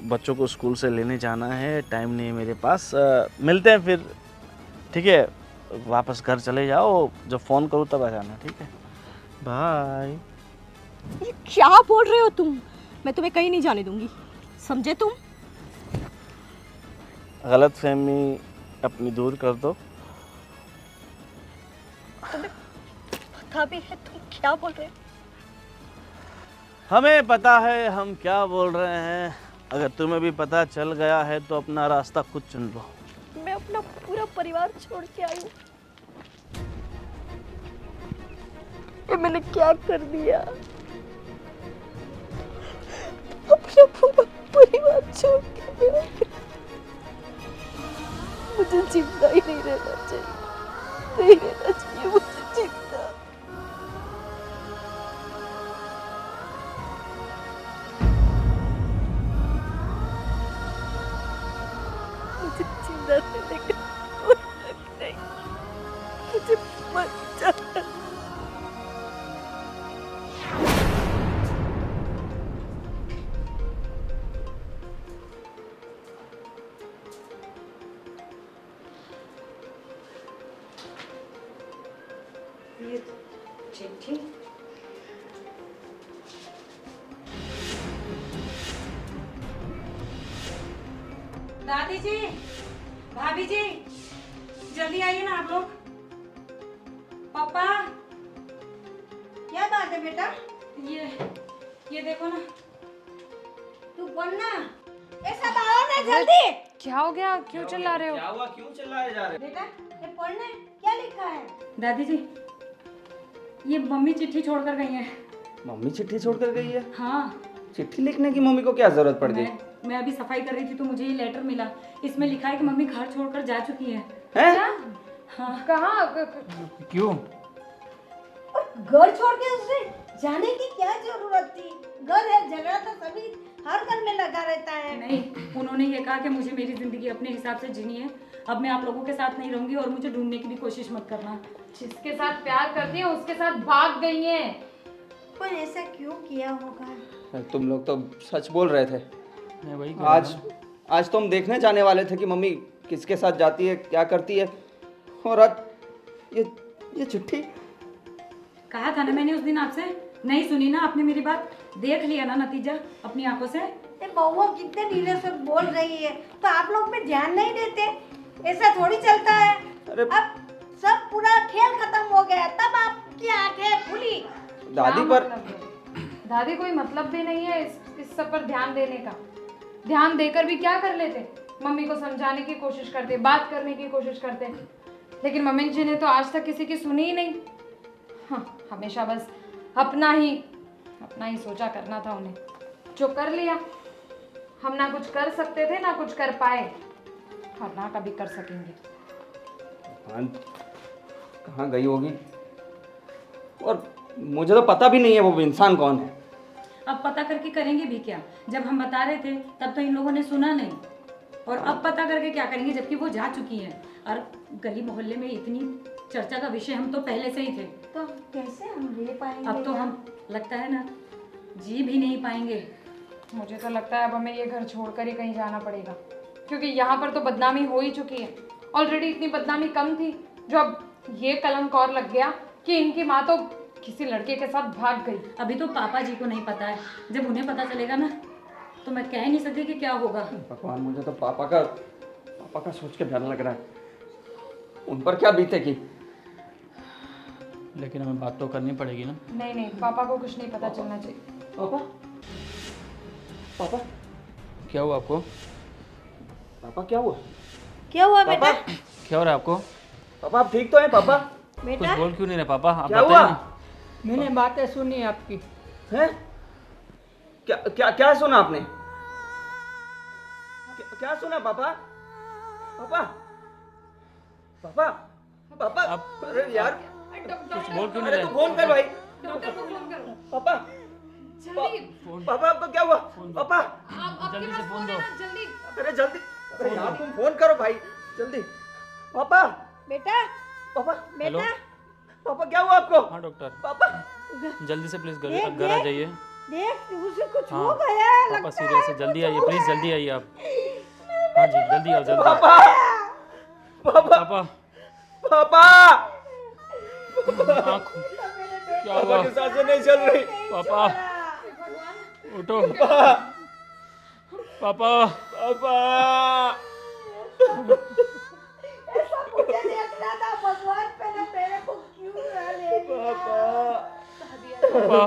बच्चों को स्कूल से लेने जाना है, टाइम नहीं है मेरे पास, मिलते हैं फिर, ठीक है? वापस घर चले जाओ, जब फ़ोन करूँ तब आ जाना, ठीक है? बाय। ये क्या बोल रहे हो तुम? मैं तुम्हें कहीं नहीं जाने दूंगी, समझे तुम? गलतफहमी अपनी दूर कर दो। पता भी है तुम क्या बोल रहे हो। हमें पता है हम क्या बोल रहे हैं, अगर तुम्हें भी पता चल गया है तो अपना रास्ता खुद चुन लो। मैं अपना पूरा परिवार छोड़ के आई हूँ, ये मैंने क्या कर दिया? अपना पूरा परिवार छोड़ के मैं आ गई। मुझे जिंदा ही नहीं रहना चाहिए, नहीं रहना चाहिए मुझे जिंदा। मुझे जिंदा रहने का कोई हक नहीं, मुझे मर जाना। चिट्ठी दादी जी, भाभी जी, जल्दी आइए ना आप लोग। पापा, क्या बात है बेटा? ये देखो ना। तू बोलना, ऐसा आओ ना जल्दी। क्या हो गया, क्यों चिल्ला रहे हो? क्या हुआ, क्यों चिल्लाए जा रहे? बेटा ये पढ़ना, क्या लिखा है? दादी जी, ये मम्मी चिट्ठी छोड़कर गई हैं। मम्मी चिट्ठी छोड़कर गई है? हाँ, चिट्ठी लिखने की मम्मी को क्या जरूरत पड़ गई? मैं अभी सफाई कर रही थी तो मुझे ये लेटर मिला, इसमें लिखा है कि मम्मी घर छोड़कर जा चुकी हैं। हैं? हाँ। कहाँ? क्यों? घर छोड़ के उससे जाने की क्या जरूरत थी? घर है, झगड़ा तो सभी हर घर में लगा रहता है। नहीं, उन्होंने ये कहा कि मुझे मेरी जिंदगी अपने हिसाब से जीनी है, अब मैं आप लोगों के साथ नहीं रहूंगी और मुझे ढूंढने की भी कोशिश मत करना। जिसके साथ प्यार करती है उसके साथ भाग गई हैं। पर ऐसा क्यों किया होगा? तुम लोग तो सच बोल रहे थे। मैं वही आज तो हम देखने जाने वाले थे कि मम्मी किसके साथ जाती है, क्या करती है, और आज ये चिट्ठी। कहा था ना मैंने उस दिन आपसे, नहीं सुनी ना आपने मेरी बात, देख लिया ना नतीजा अपनी आंखों से। बहू कितने धीरे से बोल रही है तो आप लोग में ध्यान नहीं देते, ऐसा थोड़ी चलता है। अब सब पूरा खेल खत्म हो गया तब आपकी आंखें खुली। दादी पर दादी कोई मतलब भी नहीं है इस सब पर ध्यान देने का। ध्यान देकर भी क्या कर लेते? मम्मी को समझाने की कोशिश करते, बात करने की कोशिश करते, लेकिन मम्मी जी ने तो आज तक किसी की सुनी ही नहीं। हाँ, हमेशा बस अपना ही सोचा करना था उन्हें, जो कर लिया। हम ना कुछ कर सकते थे ना कुछ कर पाए और ना कभी कर सकेंगे। कहाँ गई होगी, और मुझे तो पता भी नहीं है वो इंसान कौन है। अब पता करके करेंगे भी क्या? जब हम बता रहे थे तब तो इन लोगों ने सुना नहीं, और अब पता करके क्या करेंगे जबकि वो जा चुकी हैं। और गली मोहल्ले में इतनी चर्चा का विषय हम तो पहले से ही थे, तो कैसे हम ले पाएंगे? अब तो हम लगता है ना जी भी नहीं पाएंगे। मुझे तो लगता है अब हमें ये घर छोड़कर ही कहीं जाना पड़ेगा, क्योंकि यहाँ पर तो बदनामी हो ही चुकी है। ऑलरेडी इतनी बदनामी कम थी, जो अब ये कलंक और लग गया कि इनकी माँ तो किसी लड़के के साथ भाग गई। अभी तो पापा जी को नहीं पता है, जब उन्हें पता चलेगा ना तो मैं कह नहीं सकती कि क्या होगा। भगवान, मुझे तो पापा का सोच के डर लग रहा है, उन पर क्या बीतेगी। लेकिन हमें बात तो करनी पड़ेगी ना। नहीं नहीं, पापा को कुछ नहीं पता चलना चाहिए। पापा, पापा, क्या हुआ आपको? पापा क्या हुआ? क्या हुआ पापा, बेटा? क्या हो रहा है आपको? पापा आप ठीक तो हैं पापा? कुछ बेटा बोल क्यों नहीं रहे पापा? आप क्या बताइए हुआ? ना। मैंने बातें सुनी आपकी। हैं? क्या क्या क्या सुना आपने? क्या सुना पापा? पापा, पापा, पापा, अरे यार कुछ बोल क्यों नहीं अरे रहे? तू फोन कर भाई। डॉक्टर को फोन करो पापा, जल्दी। पापा आपको क्या हुआ? पापा, आपके जल्दी पास से फोन फोन है दो। ना, जल्दी। अरे जल्दी, अरे यार तुम फोन करो भाई, जल्दी। पापा, बेटा पापा, हेलो, पापा क्या हुआ आपको? हाँ डॉक्टर, पापा, जल्दी से प्लीज देख, घर आ जाइए। देख उसे कुछ हाँ, हो गया पापा लगता सीरियस है, जल्दी आइए प्लीज, जल्दी आइए आप। हाँ जी जल्दी आओ, जल्दी। पापा, पापा, पापा पापा, आँख क्या पापा हुआ? की सांसें नहीं चल रही। पापा उठो। पापा पापा, ऐसा मुझे देखना था भगवान, पहले मेरे को क्यों ना ले लिया? पापा, पापा